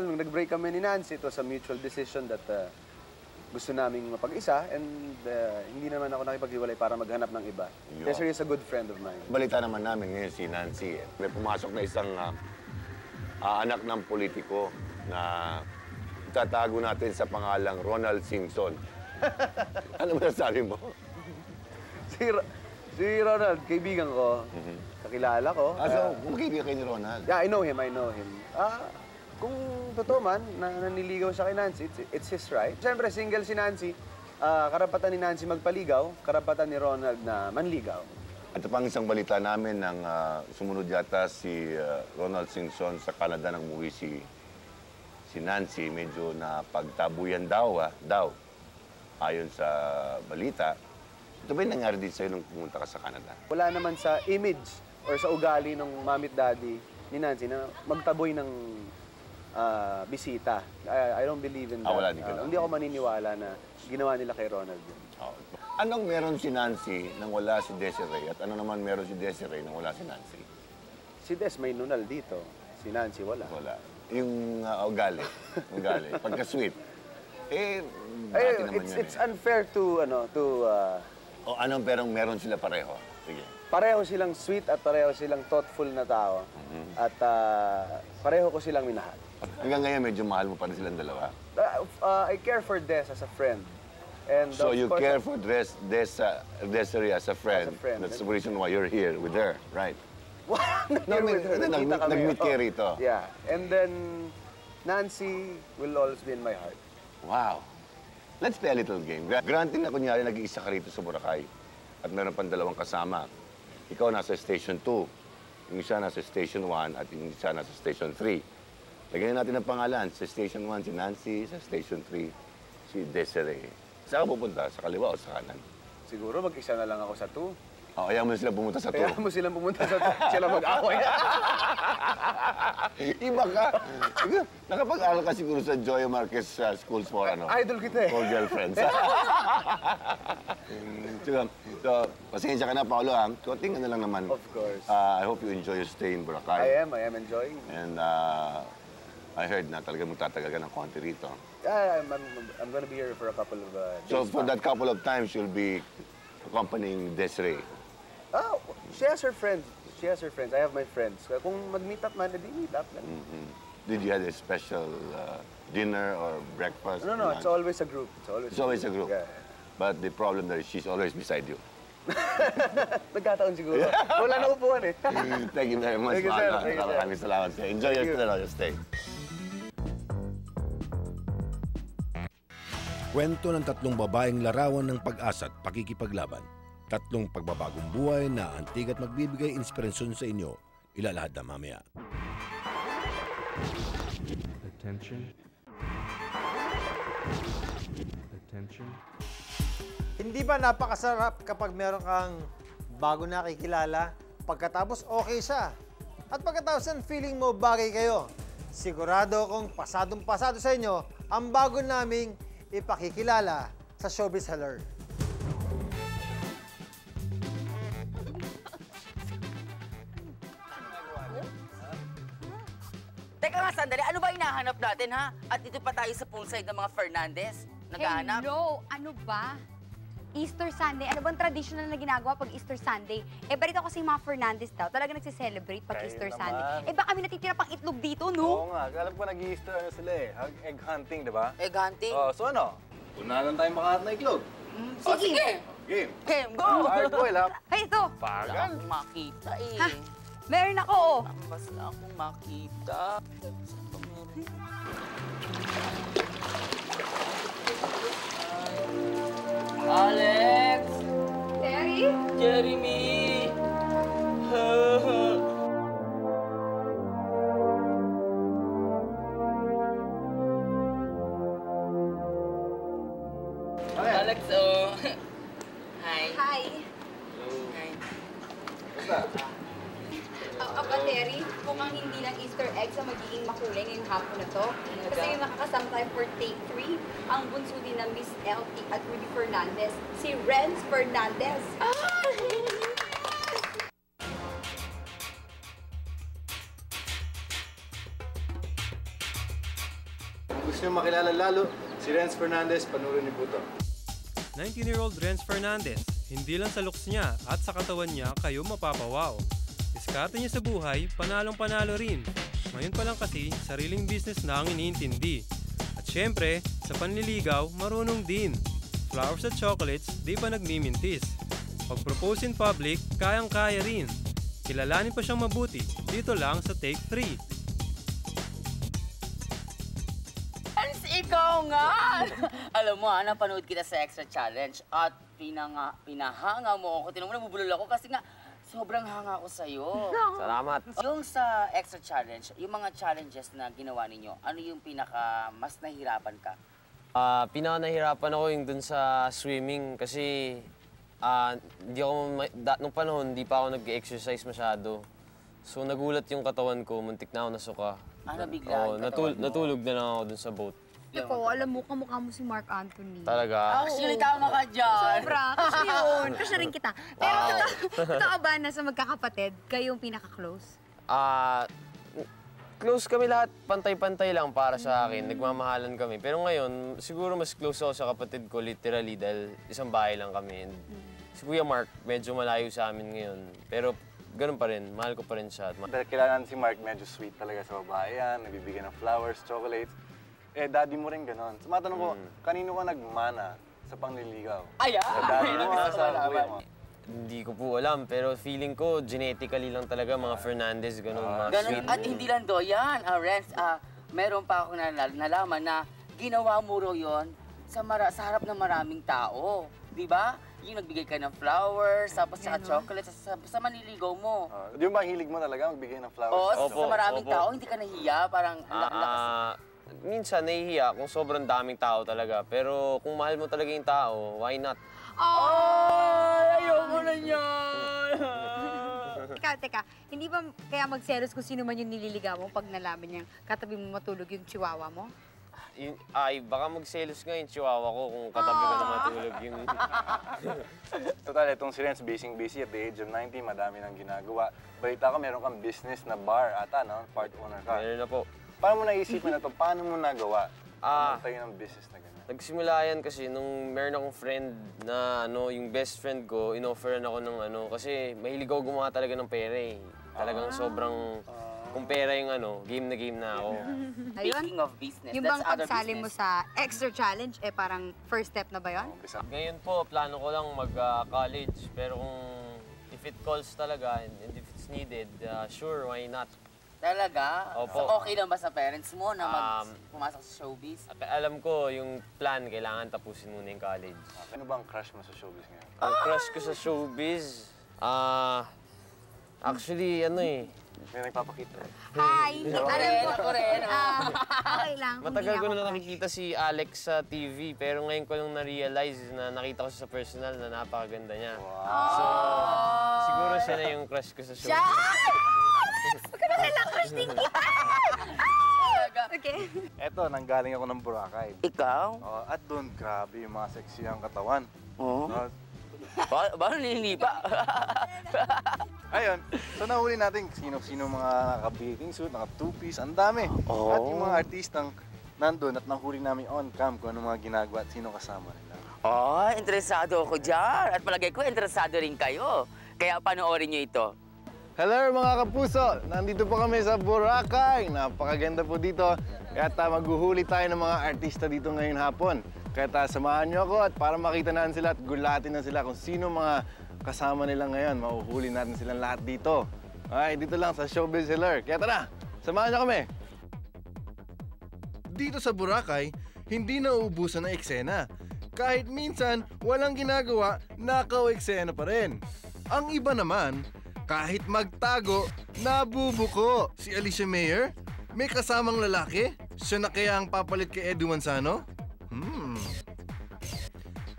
Nung nag-break kami ni Nancy, it was a mutual decision that gusto naming mapag-isa and hindi naman ako nakipag-iwalay para maghanap ng iba. Desiree is a good friend of mine. Balita naman namin ngayon si Nancy. May pumasok na isang anak ng politiko na tatago natin sa pangalang Ronald Singson. Ano masasabi mo? Si Ronald, kaibigan ko. Kakilala ko. So, kaibigan kayo ni Ronald? Yeah, I know him. Kung totoo man, naniligaw siya kay Nancy, it's his right. Siyempre, single si Nancy. Karapatan ni Nancy magpaligaw, karapatan ni Ronald na manligaw. At pang isang balita namin nang sumunod yata si Ronald Singson sa Canada nang umuwi si Nancy, medyo napagtabuyan daw. Ayon sa balita. Ito ba yung nangyari din sa'yo nung pumunta ka sa Canada? Wala naman sa image or sa ugali ng mami at daddy ni Nancy na magtaboy ng bisita. I don't believe in that. Wala din ka hindi ako maniniwala na ginawa nila kay Ronald yun. Anong meron si Nancy nang wala si Desiree? At ano naman meron si Desiree nang wala si Nancy? Si Des may nunal dito. Si Nancy wala. Yung ugali. Pagka-sweet. It's unfair to anong perong meron sila pareho? Sige. Pareho silang sweet at pareho silang thoughtful na tao. At pareho ko silang minahal. Hanggang ngayon, medyo mahal mo pa rin silang dalawa? I care for Des as a friend. And so you care for Desiree as a friend. That's the reason why you're here with her, right? Nag-meet kayo rito. Yeah. And then, Nancy will always be in my heart. Wow. Let's play a little game. Granted na kunyari nag-iisa ka rito sa Boracay at meron pang dalawang kasama. Ikaw nasa Station 2, yung isa nasa Station 1 at yung isa nasa Station 3. Lagyan natin ang pangalan. Sa Station 1 si Nancy, sa Station 3 si Desiree. Saan ka pupunta? Sa kaliwa o sa kanan? Siguro mag-isa na lang ako sa 2. Ayaw mo na sila pumunta sa 2. Ayaw mo silang pumunta sa 2. Sila mag-away. Iba ka. Nakapag-aral ka siguro sa Joya Marquez Schools for Idol kita eh. For girlfriends. So, pasensya ka na, Paolo. Tingnan na lang naman. Of course. I hope you enjoy your stay in Boracay. I am enjoying. And I heard na talaga magtatagal ka ng konti rito. I'm gonna be here for a couple of days. So, for that couple of times, you'll be accompanying Desiree. She has her friends. I have my friends. Kung mag-meet up man, edi meet up lang. Did you have a special dinner or breakfast? No, it's always a group. It's always a group. Yeah. But the problem there is she's always beside you. Nagkataon siguro. Wala na upuan eh. Thank you very much, Thank you, sir. Thank you, sir. Maraming salamat sa'yo. Enjoy your stay. Kwento ng tatlong babaeng larawan ng pag-asa at pakikipaglaban. Tatlong pagbabagong buhay na antig at magbibigay inspirasyon sa inyo. Ilalahad na mamaya. Attention. Attention. Hindi ba napakasarap kapag meron kang bago nakikilala, pagkatapos okay siya, at pagkatapos ng feeling mo bagay kayo? Sigurado akong pasadong-pasado sa inyo ang bago naming ipakikilala sa Showbiz Alert. Teka nga, sandali. Ano ba hinahanap natin, ha? At dito pa tayo sa poolside ng mga Fernandez. Naghahanap. Hello! Ano ba? Easter Sunday. Ano bang traditional na ginagawa pag Easter Sunday? Eh, balita ko kasi yung mga Fernandez daw, talaga nagsiselebrate pag Kayo Easter naman. Sunday. Eh, baka kami natitira pang itlog dito, no? Oo nga, alam ko nag-i-Easter ano sila eh. Egg hunting, di ba? Egg hunting? So ano? Unahan lang tayo makahat na iklog. Sige! Game. Game, go! Hard boil, ha? Hey, ito! Wala akong makita eh. Ha? Meron ako, oh. Tambas na akong makita. Saan ba meron? Alex! Terry? Jeremy! Alex, oh. Hi. Hi. Hi. Basta? Aba, Terry, mukhang hindi lang Easter eggs ang magiging makulay ngayong hapon na to. Kasi yung makakasama tayo for take 3, ang bunso din ng Miss LT at Rudy Fernandez, si Renz Fernandez. Gusto nyo makilala lalo, si Renz Fernandez, panurin ni Buto. 19-year-old Renz Fernandez, hindi lang sa looks niya at sa katawan niya kayo mapapawaw. Diskarte niya sa buhay, panalong-panalo rin. Ngayon pa lang kasi, sariling business na ang iniintindi. At syempre, sa panliligaw, marunong din. Flowers at chocolates, di pa nagmimintis. Pag-propose in public, kayang-kaya rin. Kilalanin pa siyang mabuti, dito lang sa Take 3. Ikaw nga! Alam mo, napanood kita sa Extra Challenge at pinahanga mo ako. Tinan mo, nabubulol ako kasi nga sobrang hanga ako sa'yo. Salamat. Yung sa Extra Challenge, yung mga challenges na ginawa ninyo, ano yung pinaka mas nahirapan ka? Pinaka-nahirapan ako yung dun sa swimming kasi nung panahon, hindi pa ako nag-exercise masyado. So nagulat yung katawan ko, muntik na ako nasuka. Nabigla yung katawan mo? Natulog na lang ako dun sa boat. Ikaw, alam mo, kamukha mo si Mark Anthony. Talaga? Actually, tama ka dyan. Sobra. Kasi yun. Kasi rin kita. Pero totoo ba na sa magkakapatid, kayong pinaka-close? Close kami lahat. Pantay-pantay lang para sa akin. Nagmamahalan kami. Pero ngayon, siguro mas close ako sa kapatid ko literally dahil isang bahay lang kami. And si Kuya Mark, medyo malayo sa amin ngayon. Pero ganun pa rin. Mahal ko pa rin siya. Dahil kailangan si Mark, medyo sweet talaga sa babae yan. Nagbibigay ng flowers, chocolates. Eh, daddy mo rin ganon. So, matanong ko, kanino ka nagmana sa pangliligaw? Ayan! Sa daddy mo o sa kuya mo? Hindi ko po alam, pero feeling ko genetically lang talaga mga Fernandez, ganun, mga sweet. At hindi lang do yan, Renz, meron pa ako nalaman na ginawa mo ro yun sa harap ng maraming tao. Di ba? Yung nagbigay ka ng flowers, tapos saka chocolates, sa manliligaw mo. Di ba hilig mo talaga magbigay ng flowers? Oo, sa maraming tao, hindi ka nahiya, parang lakas. Minsan nahihiya kung sobrang daming tao talaga. Pero kung mahal mo talaga yung tao, why not? Ay, ayoko na yan! Teka, hindi ba kaya magselos kung sino man yung nililigaw mo pag nalaman niyang katabi mo matulog yung chihuahua mo? Baka magselos nga yung chihuahua ko kung katabi ko na matulog yung... Total, itong si Renz, busy at the age of 90, madami nang ginagawa. Balita ko, meron kang business na bar ata, no? Part owner ka. Meron na po. Paano mo naisipin na to? Paano mo nagawa? Tayo ng business na gano'n. Nagsimula yan kasi nung meron akong friend na yung best friend ko, in-offeran ako ng kasi mahilig ako gumawa talaga ng pera eh. Talagang sobrang, kung pera yung game na ako. Speaking of business, yung bang pagsali mo sa Extra Challenge, parang first step na ba yun? Ngayon po, plano ko lang mag-college. Pero kung if it calls talaga and if it's needed, sure, why not? Talaga? Opo. So okay lang ba sa parents mo na pumasok sa showbiz? Alam ko, yung plan, kailangan tapusin muna yung college. Ano bang crush mo sa showbiz ngayon? Ang crush ko sa showbiz, Actually, ano eh. May nagpapakita. Hi! Alam ko rin. Okay lang. Matagal ko na nakikita si Alex sa TV, pero ngayon ko lang na-realize na nakita ko siya sa personal na napakaganda niya. So, siguro siya na yung crush ko sa show. Huwag ka na lang crush din kita! Okay. Eto, nanggaling ako ng Boracay. Ikaw? At doon, grabe yung mga sexy ang katawan. Oo. Bakit nililipa? Ayun, so nahuli natin sino-sino mga naka-bathing suit, naka-two-piece, ang dami. At yung mga artistang nandun at nahuli namin on-cam kung ano mga ginagawa at sino kasama nila. Oh, interesado ako dyan. At palagay ko, interesado rin kayo. Kaya panoorin nyo ito. Hello mga kapuso! Nandito po kami sa Boracay. Napakaganda po dito. Kaya maghuhuli tayo ng mga artista dito ngayon hapon. Kaya samahan niyo ako at para makita natin sila at gulatin na sila kung sino mga kasama nila ngayon. Mahuhuli natin silang lahat dito. Okay, dito lang sa Showbiz Hiller. Kaya tara, samahan niyo kami! Dito sa Boracay, hindi nauubusan ng eksena. Kahit minsan, walang ginagawa, nakaw-eksena pa rin. Ang iba naman, kahit magtago, nabubuko. Si Alicia Mayer, may kasamang lalaki? Siya na kaya ang papalit kay Edu Manzano?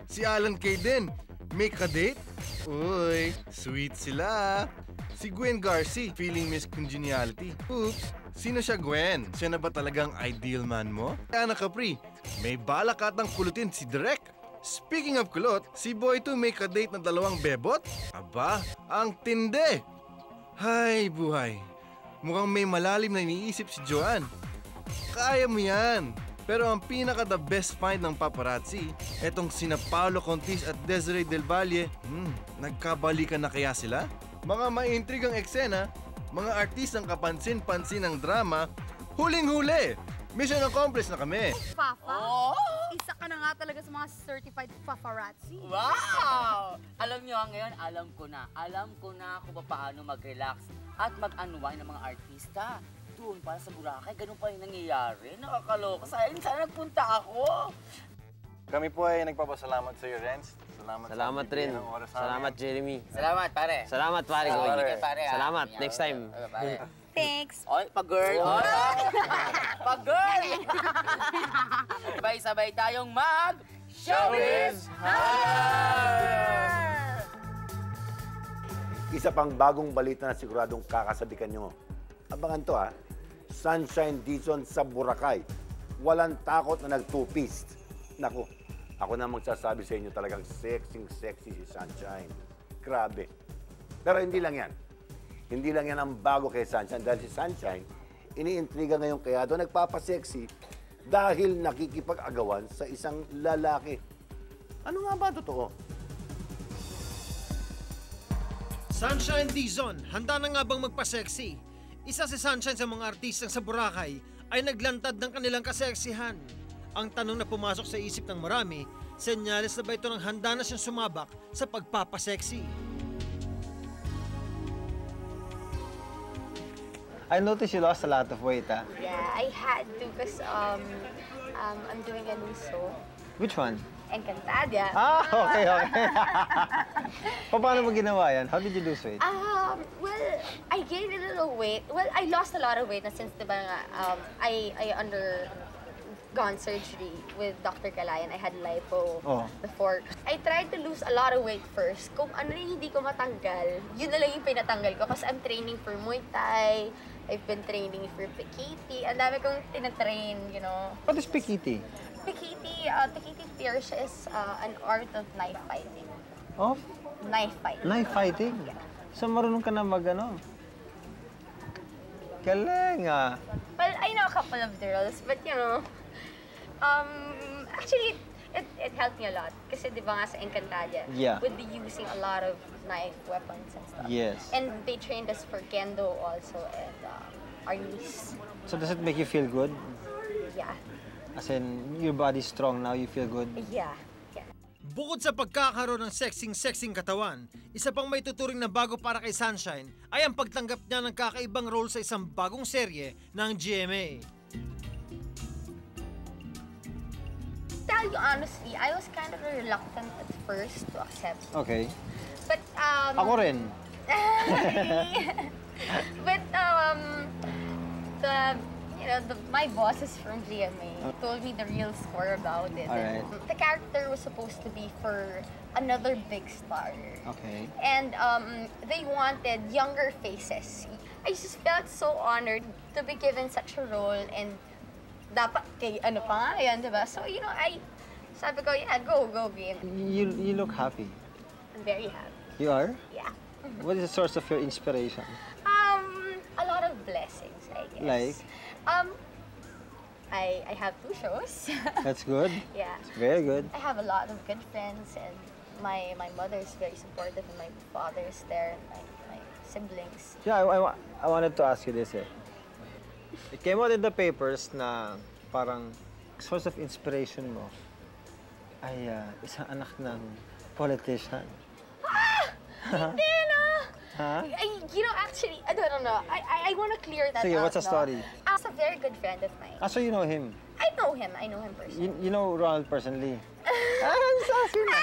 Si Alan Kay din, may kadate? Uy, sweet sila. Si Gwen Garcia, feeling Miss Congeniality. Oops, sino siya Gwen? Siya na ba talagang ideal man mo? Ana Capri, may balak atang kulutin si Direk. Speaking of kulot, si Boy 2 may kadate na 2 bebot? Aba, ang tindi! Hay, buhay. Mukhang may malalim na iniisip si Joanne. Kaya mo yan! Pero ang pinaka-the best find ng paparazzi, etong sina Paolo Contis at Desiree Del Valle, nagkabalikan na kaya sila? Mga maintrigang eksena, mga artistang kapansin-pansin ng drama, huling-huli! Mission accomplished na kami! Papa, isa ka na nga talaga sa mga certified paparazzi. Wow! Alam nyo, ngayon alam ko na. Alam ko na kung paano mag-relax at mag-unwind ng mga artista. Doon, para sa Boracay, ganun pa rin nangyayari. Nakakaloka. Sana nagpunta ako. Kami po ay nagpapasalamat sa iyo, Renz. Salamat rin. Salamat, Jeremy. Salamat, pare. Salamat, pare. Salamat. Next time. Thanks. Oy, pag-girl. Oy, pag-girl. Sabay-sabay tayong mag-showbiz! Isa pang bagong balita na siguradong kakasabikan nyo. Abangan to Sunshine Dizon sa Boracay. Walang takot na nag-two-piece. Naku, ako na magsasabi sa inyo talagang sexy si Sunshine. Grabe. Pero hindi lang yan. Hindi lang yan ang bago kay Sunshine. Dahil si Sunshine, iniintriga ngayon kaya doon nagpapasexy dahil nakikipag-agawan sa isang lalaki. Ano nga ba totoo? Sunshine Dizon, handa na nga bang magpa-sexy? Isa si Sunshine sa mga artistang sa Boracay ay naglantad ng kanilang kaseksihan. Ang tanong na pumasok sa isip ng marami, senyales na ba ito ng handa na siyang sumabak sa pagpapasexy? I noticed you lost a lot of weight, Yeah, I had to because I'm doing a new show. Which one? Encantadia. Okay. Paano mo ginawa yan? How did you lose weight? Well, I gained a little weight. Well, I lost a lot of weight na since, diba nga, I undergone surgery with Dr. Kalayan. I had lipo before. I tried to lose a lot of weight first. Kung ano yung hindi ko matanggal, yun na lang yung pinatanggal ko. Kasi I'm training for Muay Thai. I've been training for Pikiti. Ang dami kong tinatrain, you know. What is Pikiti? Pikiti Pierce is an art of knife fighting. Of? Knife fighting. Knife fighting? Yeah. So marunong ka na mag-ano? Galing Well, I know a couple of drills, but you know, actually, it helped me a lot. Kasi di ba nga sa Encantadia, we'd be using a lot of knife weapons and stuff. Yes. And they trained us for Kendo also and Arnis. So does it make you feel good? Yeah. As in, your body's strong now, you feel good? Yeah. Bukod sa pagkakaroon ng sexing katawan, isa pang may tuturing na bago para kay Sunshine ay ang pagtanggap niya ng kakaibang role sa isang bagong serye ng GMA. Tell you honestly, I was kind of reluctant at first to accept. Okay. But Ako rin. But my boss is from GMA. He told me the real score about it. All right. The character was supposed to be for another big star. Okay. And they wanted younger faces. I just felt so honored to be given such a role, and dapat kay ano pa nga yan, diba? So, sabi ko, yeah, go, game. You look happy. I'm very happy. You are? Yeah. What is the source of your inspiration? A lot of blessings, I guess. Like? I have 2 shows. That's good. Yeah. It's very good. I have a lot of good friends, and my mother is very supportive, and my father is there, and my siblings. Yeah, I wanted to ask you this. It came out in the papers na parang source of inspiration mo ay isang anak ng politician. Hindi na! Huh? Actually, I don't know. I want to clear that Sige, out. what's the story? He's a very good friend of mine. So you know him? I know him personally. You know Ronald personally? Ang sassy na!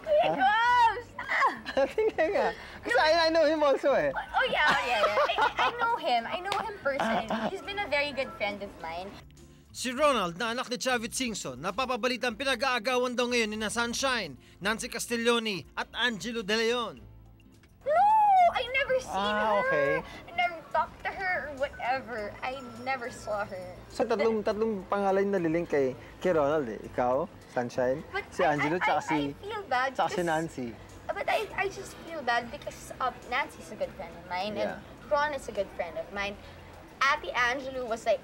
Kuya Drops! Tingnan nga. Kasi I know him also eh. Oh yeah. I know him personally. He's been a very good friend of mine. Si Ronald na anak ni Chavit Singson, napapabalitang pinag-aagawan daw ngayon ni na Sunshine, Nancy Castiglione at Angelo De Leon. No! I never seen her. Okay. I never talked to her or whatever. I never saw her. So tatlong pangalan na lilink kay Ronald eh. Ikaw, Sunshine, si Angelo, tsaka I feel bad si Nancy. But I just feel bad because Nancy's a good friend of mine, and Ron is a good friend of mine. Ate Angelo was like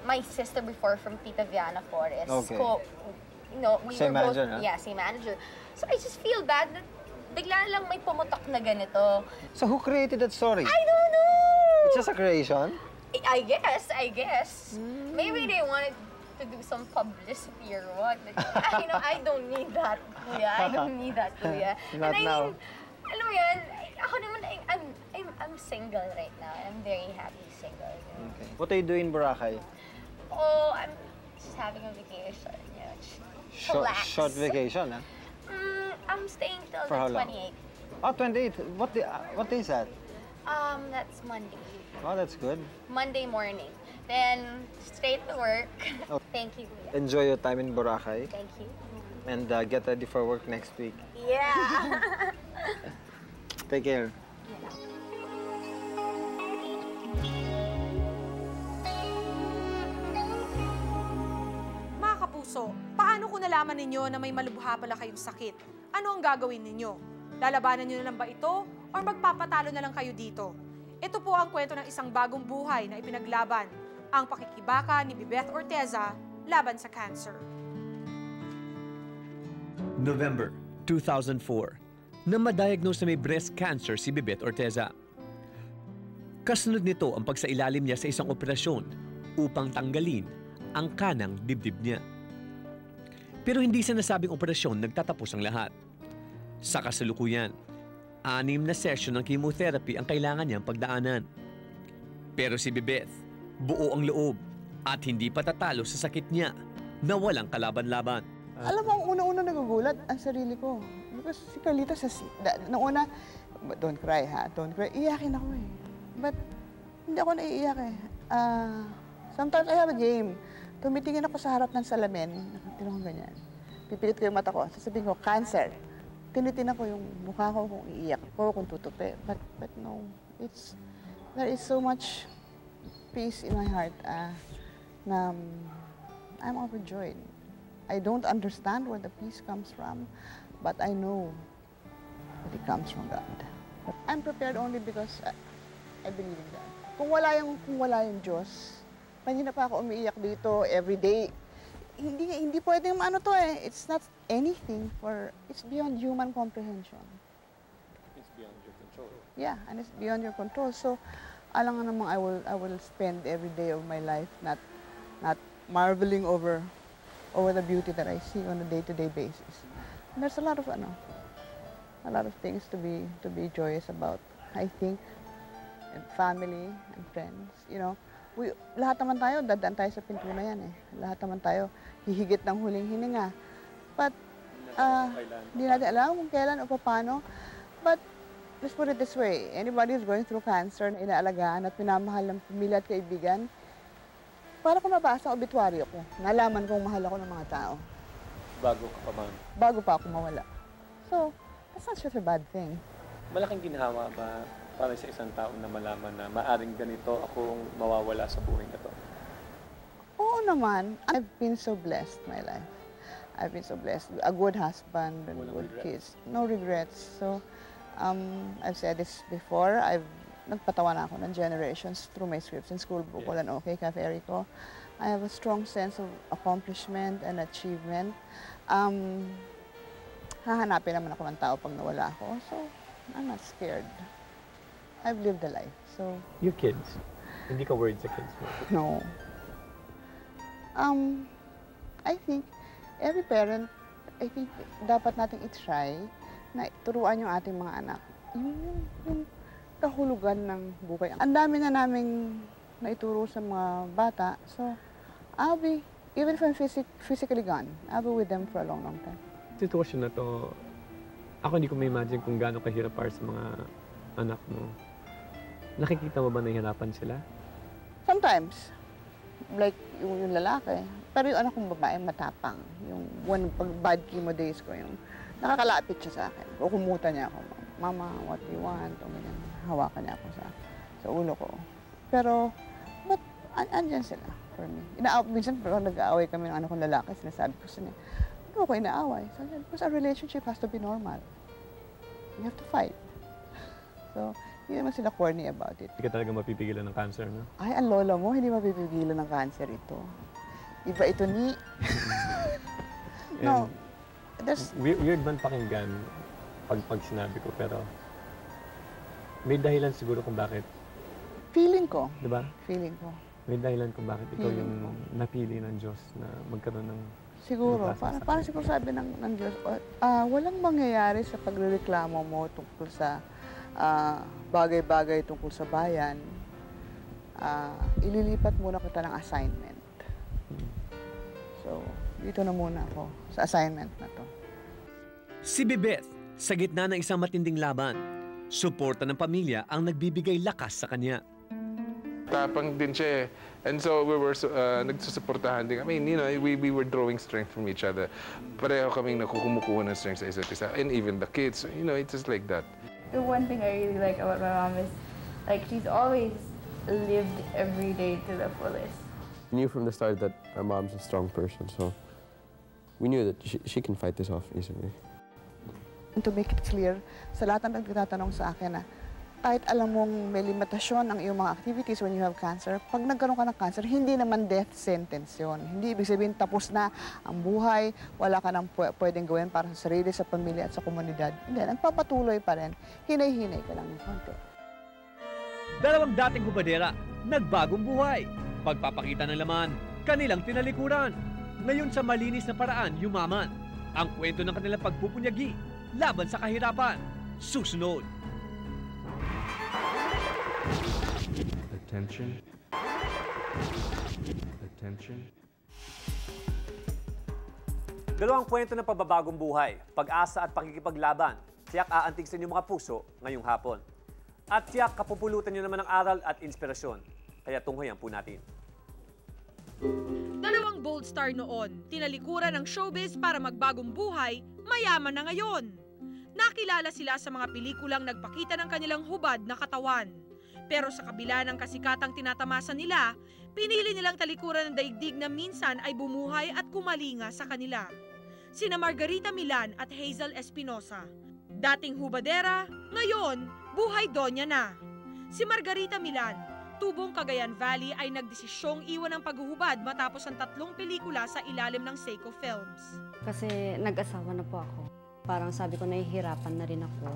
my sister before from Tita Viana Flores. Okay. So, we same were both, manager, huh? yeah, same manager. So I just feel bad that bigla lang may pumutok na ganito. So who created that story? I don't know! It's just a creation? I guess. Maybe they wanted to do some publicity or what. I don't need that, kuya. I don't need that, kuya. Not now. Alam mo yan, ako naman, I'm single right now. I'm very happy single. Okay. What are you doing in Boracay? Oh, I'm just having a vacation. Relax. Short vacation, huh? I'm staying till For how the long? 28th. Oh, 28. What day is that? That's Monday. Oh, that's good. Monday morning. Then, straight to work. Oh. Thank you, kuya. Enjoy your time in Boracay. Thank you. And get ready for work next week. Yeah. Take care. Mga kapuso, paano kung nalaman ninyo na may malubha pala kayong sakit? Ano ang gagawin ninyo? Lalabanan nyo na lang ba ito? Or magpapatalo na lang kayo dito? Ito po ang kwento ng isang bagong buhay na ipinaglaban. Ang pakikibaka ni Bebeth Orteza laban sa cancer. November 2004, na ma-diagnose na may breast cancer si Bebeth Orteza. Kasunod nito ang pagsailalim niya sa isang operasyon upang tanggalin ang kanang dibdib niya. Pero hindi sa nasabing operasyon nagtatapos ang lahat. Sa kasalukuyan, 6 na session ng chemotherapy ang kailangan niyang pagdaanan. Pero si Bebeth, buo ang loob at hindi patatalo sa sakit niya na walang kalaban-laban. Alam mo, ang una-una nagugulat ang sarili ko. Because si Carlita, nung una, don't cry ha, don't cry. Iyakin ako eh. But hindi ako naiiyak eh. Sometimes I have a game. Tumitingin ako sa harap ng salamin, tinong ganyan. Pipilit ko yung mata ko, sasabihin ko, cancer. Tinitingnan ko yung mukha ko kung iiyak ko, kung tutupi. But no, there is so much peace in my heart na I'm overjoyed. I don't understand where the peace comes from, but I know that it comes from God. But I'm prepared only because I believe in God. Kung wala yung Diyos, kanina pa ako umiiyak dito every day. Hindi pwedeng ano to eh. It's not anything it's beyond human comprehension. It's beyond your control. Yeah, and it's beyond your control. So, alam nga namang I will spend every day of my life not marveling over the beauty that I see on a day-to-day basis. And there's a lot of things to be joyous about, I think, and family and friends. Lahat naman tayo, dadaan tayo sa pinto na yan eh. Lahat naman tayo, hihigit ng huling hininga. But, hindi natin alam kung kailan o paano. But let's put it this way, anybody who's going through cancer na inaalagaan at pinamahal ng pamilya at kaibigan, para ko mabasa ang obituaryo ko, nalaman kong mahal ako ng mga tao. Bago ka pa man. Bago pa ako mawala. So, that's not such a bad thing. Malaking ginhawa ba para sa isang tao na malaman na maaring ganito akong mawawala sa buhay na to? Oo naman. I've been so blessed my life. I've been so blessed. A good husband and good kids. No regrets. So, I've said this before. Nagpatawa na ako ng generations through my scripts in school book. Walang okay, Cafe Rico. I have a strong sense of accomplishment and achievement. Hahanapin naman ako ng tao pag nawala ako. So, I'm not scared. I've lived a life. So, Your kids? Hindi ka worried sa kids mo? no. I think every parent, dapat nating i-try na turuan yung ating mga anak. Yung kahulugan ng buhay. Ang dami na naming naituro sa mga bata. So, I'll be, even if I'm physically gone, I'll be with them for a long, long time. Sitwasyon na to, ako hindi ko ma-imagine kung gaano kahirap para sa mga anak mo. Nakikita mo ba nahihirapan sila? Sometimes. Like yung lalaki. Pero yung anak kong babae, matapang. Yung pag bad chemo days ko, yung nakakalapit siya sa akin. O kumuta niya ako. Mama, what do you want? O ganyan. Hawakan niya ako sa ulo ko. Pero, but, andyan sila for me. Minsan, pag nag-aaway kami ng anak kong lalaki, sinasabi ko sa niya, ano ako inaaway? So, because our relationship has to be normal. You have to fight. So, hindi naman sila corny about it. Hindi ka talaga mapipigilan ng cancer, no? Ay, ang lola mo, hindi mapipigilan ng cancer ito. Iba ito ni... No, there's... Weird man pakinggan pag sinabi ko, pero may dahilan siguro kung bakit. Feeling ko. Diba? Feeling ko. May dahilan kung bakit ikaw yung napili ng Diyos na magkaroon ng... Siguro, para siguro sabi ng Diyos, walang mangyayari sa pagrereklamo mo tungkol sa bagay-bagay tungkol sa bayan. Ililipat muna kita ng assignment. So, dito na muna ako sa assignment na to. Si Bebeth, sa gitna ng isang matinding laban, suporta ng pamilya ang nagbibigay lakas sa kanya. Tapang din siya eh. And so we were nagsusuportahan din. I mean, you know, we were drawing strength from each other. Pareho kaming nakukumukuha ng strength sa isa't isa. And even the kids, you know, it's just like that. The one thing I really like about my mom is, like, she's always lived every day to the fullest. We knew from the start that our mom's a strong person, so we knew that she can fight this off easily. And to make it clear, sa lahat ng nagtatanong sa akin na kahit alam mong may limitasyon ang iyong mga activities when you have cancer, pag nagkaroon ka ng cancer, hindi naman death sentence yun. Hindi ibig sabihin tapos na ang buhay, wala ka nang pwedeng gawin para sa sarili, sa pamilya at sa komunidad. Hindi, nagpapatuloy pa rin. Hinay-hinay ka lang ng konti. Dalawang dating hubadera, nagbagong buhay. Pagpapakita ng laman, kanilang tinalikuran. Ngayon sa malinis na paraan, yumaman. Ang kwento ng kanilang pagpupunyagi, laban sa kahirapan. Susunod. Attention. Attention. Dalawang kwento ng pagbabagong buhay, pag-asa at pakikipaglaban. Tiyak aantig sa inyong mga puso ngayong hapon. At tiyak kapupulutan nyo naman ng aral at inspirasyon. Kaya tunghayan po natin. Dalawang bold star noon, tinalikuran ng showbiz para magbagong buhay, mayaman na ngayon. Nakilala sila sa mga pelikulang nagpakita ng kanilang hubad na katawan. Pero sa kabila ng kasikatang tinatamasa nila, pinili nilang talikuran ng daigdig na minsan ay bumuhay at kumalinga sa kanila. Sina Margarita Milan at Hazel Espinosa. Dating hubadera, ngayon, buhay donya na. Si Margarita Milan, tubong Cagayan Valley ay nagdesisyong iwan ang paghuhubad matapos ang 3 pelikula sa ilalim ng Seiko Films. Kasi nag-asawa na po ako. Parang sabi ko, nahihirapan na rin ako.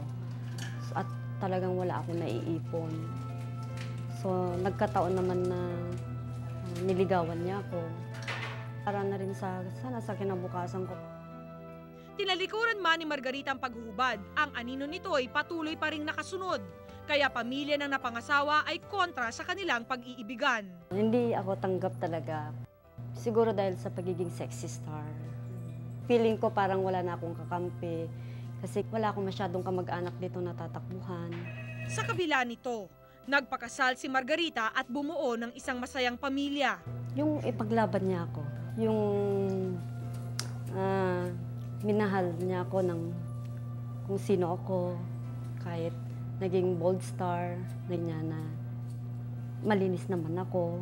At talagang wala akong naiipon. So, nagkataon naman na niligawan niya ako. Para na rin sana sa kinabukasan ko. Tinalikuran man ni Margarita ang paghuhubad, ang anino nito ay patuloy pa ring nakasunod. Kaya pamilya ng napangasawa ay kontra sa kanilang pag-iibigan. Hindi ako tanggap talaga. Siguro dahil sa pagiging sexy star. Feeling ko parang wala na akong kakampi. Kasi wala akong masyadong kamag-anak dito na tatakbuhan. Sa kabila nito, nagpakasal si Margarita at bumuo ng isang masayang pamilya. Yung ipaglaban niya ako, yung minahal niya ako ng kung sino ako, kahit naging bold star, ganyan na malinis naman ako.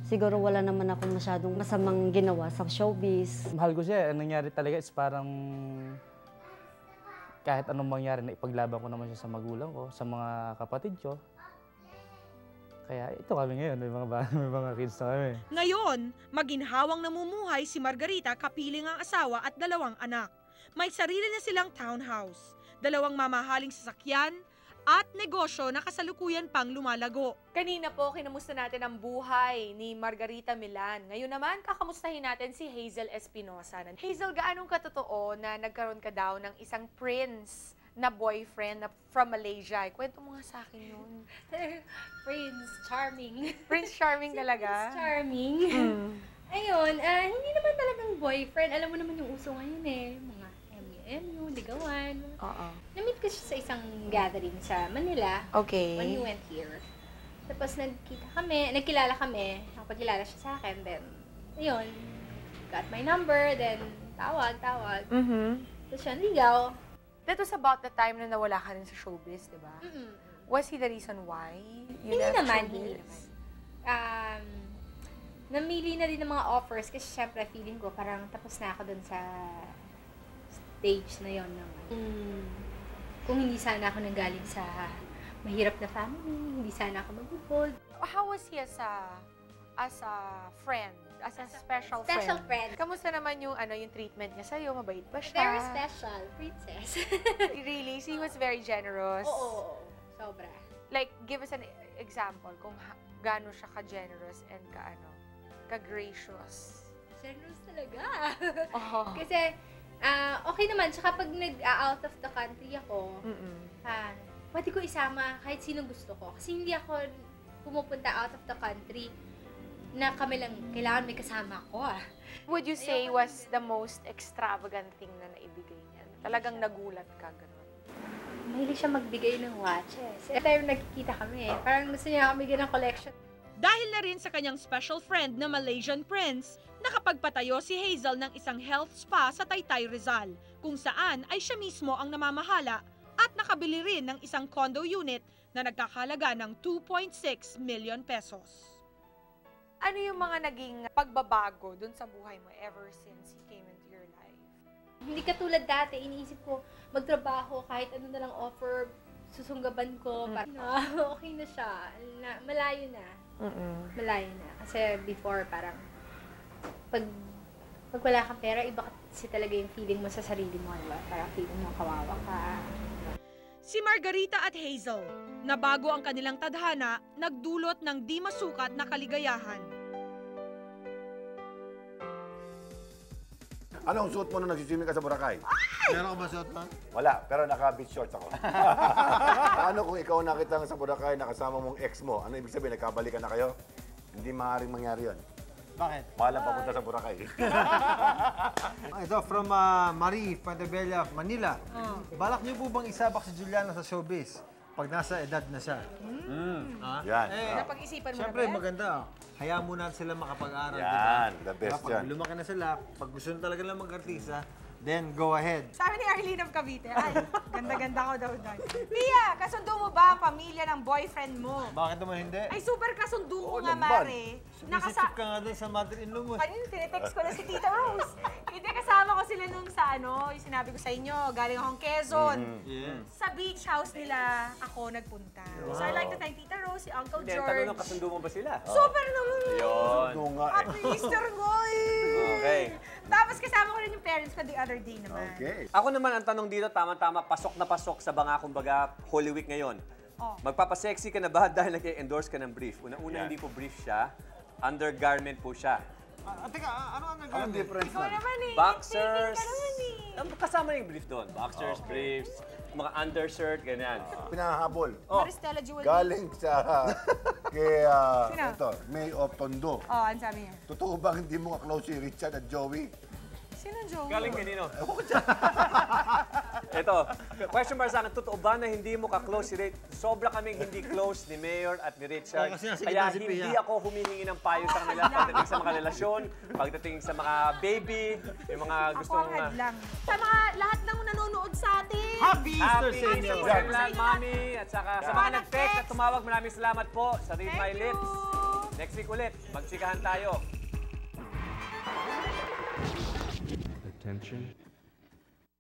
Siguro wala naman ako masyadong masamang ginawa sa showbiz. Mahal ko siya. Ang nangyari talaga is parang kahit anong mangyari na ipaglaban ko naman siya sa magulang ko, sa mga kapatid ko. Kaya ito kami ngayon, may mga kids na kami. Ngayon, maginhawang namumuhay si Margarita kapiling ang asawa at 2 anak. May sarili na silang townhouse, 2 mamahaling sasakyan, at negosyo na kasalukuyan pang lumalago. Kanina po, kinamusta natin ang buhay ni Margarita Milan. Ngayon naman, kakamustahin natin si Hazel Espinosa. Hazel, gaanong katotoo na nagkaroon ka daw ng isang prince na boyfriend na from Malaysia? Kwento mo nga sa akin yun. Prince Charming. Prince Charming talaga? Prince Charming. Ayun, hindi naman talagang boyfriend. Alam mo naman yung uso ngayon eh. Mga MU, ligawan. Oo. Na-meet ko siya sa isang gathering sa Manila. Okay. When he went here. Tapos nagkilala kami. Nakapagkilala siya sa akin. Then, ayun, got my number. Then, tawag. Tapos siya, ligaw. That was about the time na nawala ka rin sa showbiz, di ba? Was he the reason why you Hindi left naman. showbiz? Namili na din ng mga offers kasi syempre feeling ko parang tapos na ako dun sa stage na yon naman. Kung hindi sana ako nanggaling sa mahirap na family, hindi sana ako mag-bold. How was he as a friend? As a special friend? Kamusta naman yung treatment niya sa'yo? Mabait ba siya? Very special, princess. Really? So he was very generous? Oo, sobra. Like, give us an example kung gaano siya ka-generous and ka-gracious. Generous talaga. Kasi, okay naman. Tsaka pag nag-out of the country ako, pwede ko isama kahit sino gusto ko. Kasi hindi ako pumupunta out of the country na kami lang, kailangan may kasama ako Would you say was the most extravagant thing na naibigay niya? Talagang nagulat ka, gano'n? Mahilig siya magbigay ng watches. Every time nagkikita kami, parang gusto niya kami ng collection. Dahil na rin sa kanyang special friend na Malaysian prince, nakapagpatayo si Hazel ng isang health spa sa Taytay, Rizal, kung saan ay siya mismo ang namamahala at nakabili rin ng isang condo unit na nagkakahalaga ng 2.6 million pesos. Ano yung mga naging pagbabago dun sa buhay mo ever since he came into your life? Hindi katulad dati, iniisip ko magtrabaho kahit ano na lang offer, susunggaban ko. Okay na siya. Malayo na. Malayo na. Kasi before parang pag wala kang pera, iba kasi talaga yung feeling mo sa sarili mo, diba? Parang feeling mo kawawa ka. Si Margarita at Hazel, na bago ang kanilang tadhana, nagdulot ng di masukat na kaligayahan. Anong suot mo nung nagsiswimming ka sa Boracay? Meron ka ba suot man? Wala, pero naka-beach shorts ako. Ano kung ikaw nakita sa Boracay, nakasama mong ex mo, ano ibig sabihin, nagkabalikan na kayo? Hindi maaaring mangyari yun. Bakit? Paalam papunta sa Boracay. Ito, from Marie Fuentebella, Manila. Balak niyo po bang isabak si Juliana sa showbiz pag nasa edad na siya? Yan. Napag-isipan mo Siyempre, na ba? maganda. Hayaan mo na sila makapag-aral. Yan, diba? the best Pag yan. lumaki na sila, pag gusto na talaga lang mag-artista, then go ahead. Sabi ni Arlene of Cavite, ay, ganda-ganda ko daw doon. Pia, kasundo mo ba ang pamilya ng boyfriend mo? Bakit naman hindi? Ay, super kasundo ko nga, naman. Mare. Sumisip ka nga doon sa mother-in-law mo. Kanina, tinetext ko na si Tita Rose. Hindi, kasama ko sila nung sa yung sinabi ko sa inyo, galing akong Quezon. Sa beach house nila ako nagpunta. So I like to thank Tita Rose, si Uncle Hindi, George. tanong ng kasundo mo ba sila? Super naman! Yun. Happy Easter ko eh! Okay. Tapos kasama ko rin yung parents ko the other day naman. Ako naman ang tanong dito, tama-tama, pasok na pasok sa banga, kumbaga, Holy Week ngayon. Magpapasexy ka na ba dahil nag-endorse ka ng brief? Una-una, hindi po brief siya, undergarment po siya. Teka, ano ang Anong difference Ikaw naman eh. Boxers. Ka naman eh. Kasama na yung brief doon. Boxers, briefs, mga undershirt, ganyan. Pinahabol. Maristela Jewelry. Galing sa kay Sino? ito, May of Tondo. Ano sabi niya? Totoo bang hindi mo ka-close si Richard at Joey? Sino Joey? Galing kanino? Ito, question para sa akin, totoo ba na hindi mo ka-close si Rich? Sobra kaming hindi close ni Mayor at ni Richard. Oo, kasi nasa Kaya gitna si hindi Pia. ako humihingi ng payo sa kanila pagdating sa mga relasyon, pagdating sa mga baby, yung mga gustong... Ako ang hadlang. Sa mga lahat ng nanonood sa atin. Happy Easter sa Happy inyo! Easter lang, Mami. At saka sa mga nag-text at tumawag, maraming salamat po sa Read My Lips. Next week ulit, magsikahan tayo. Attention.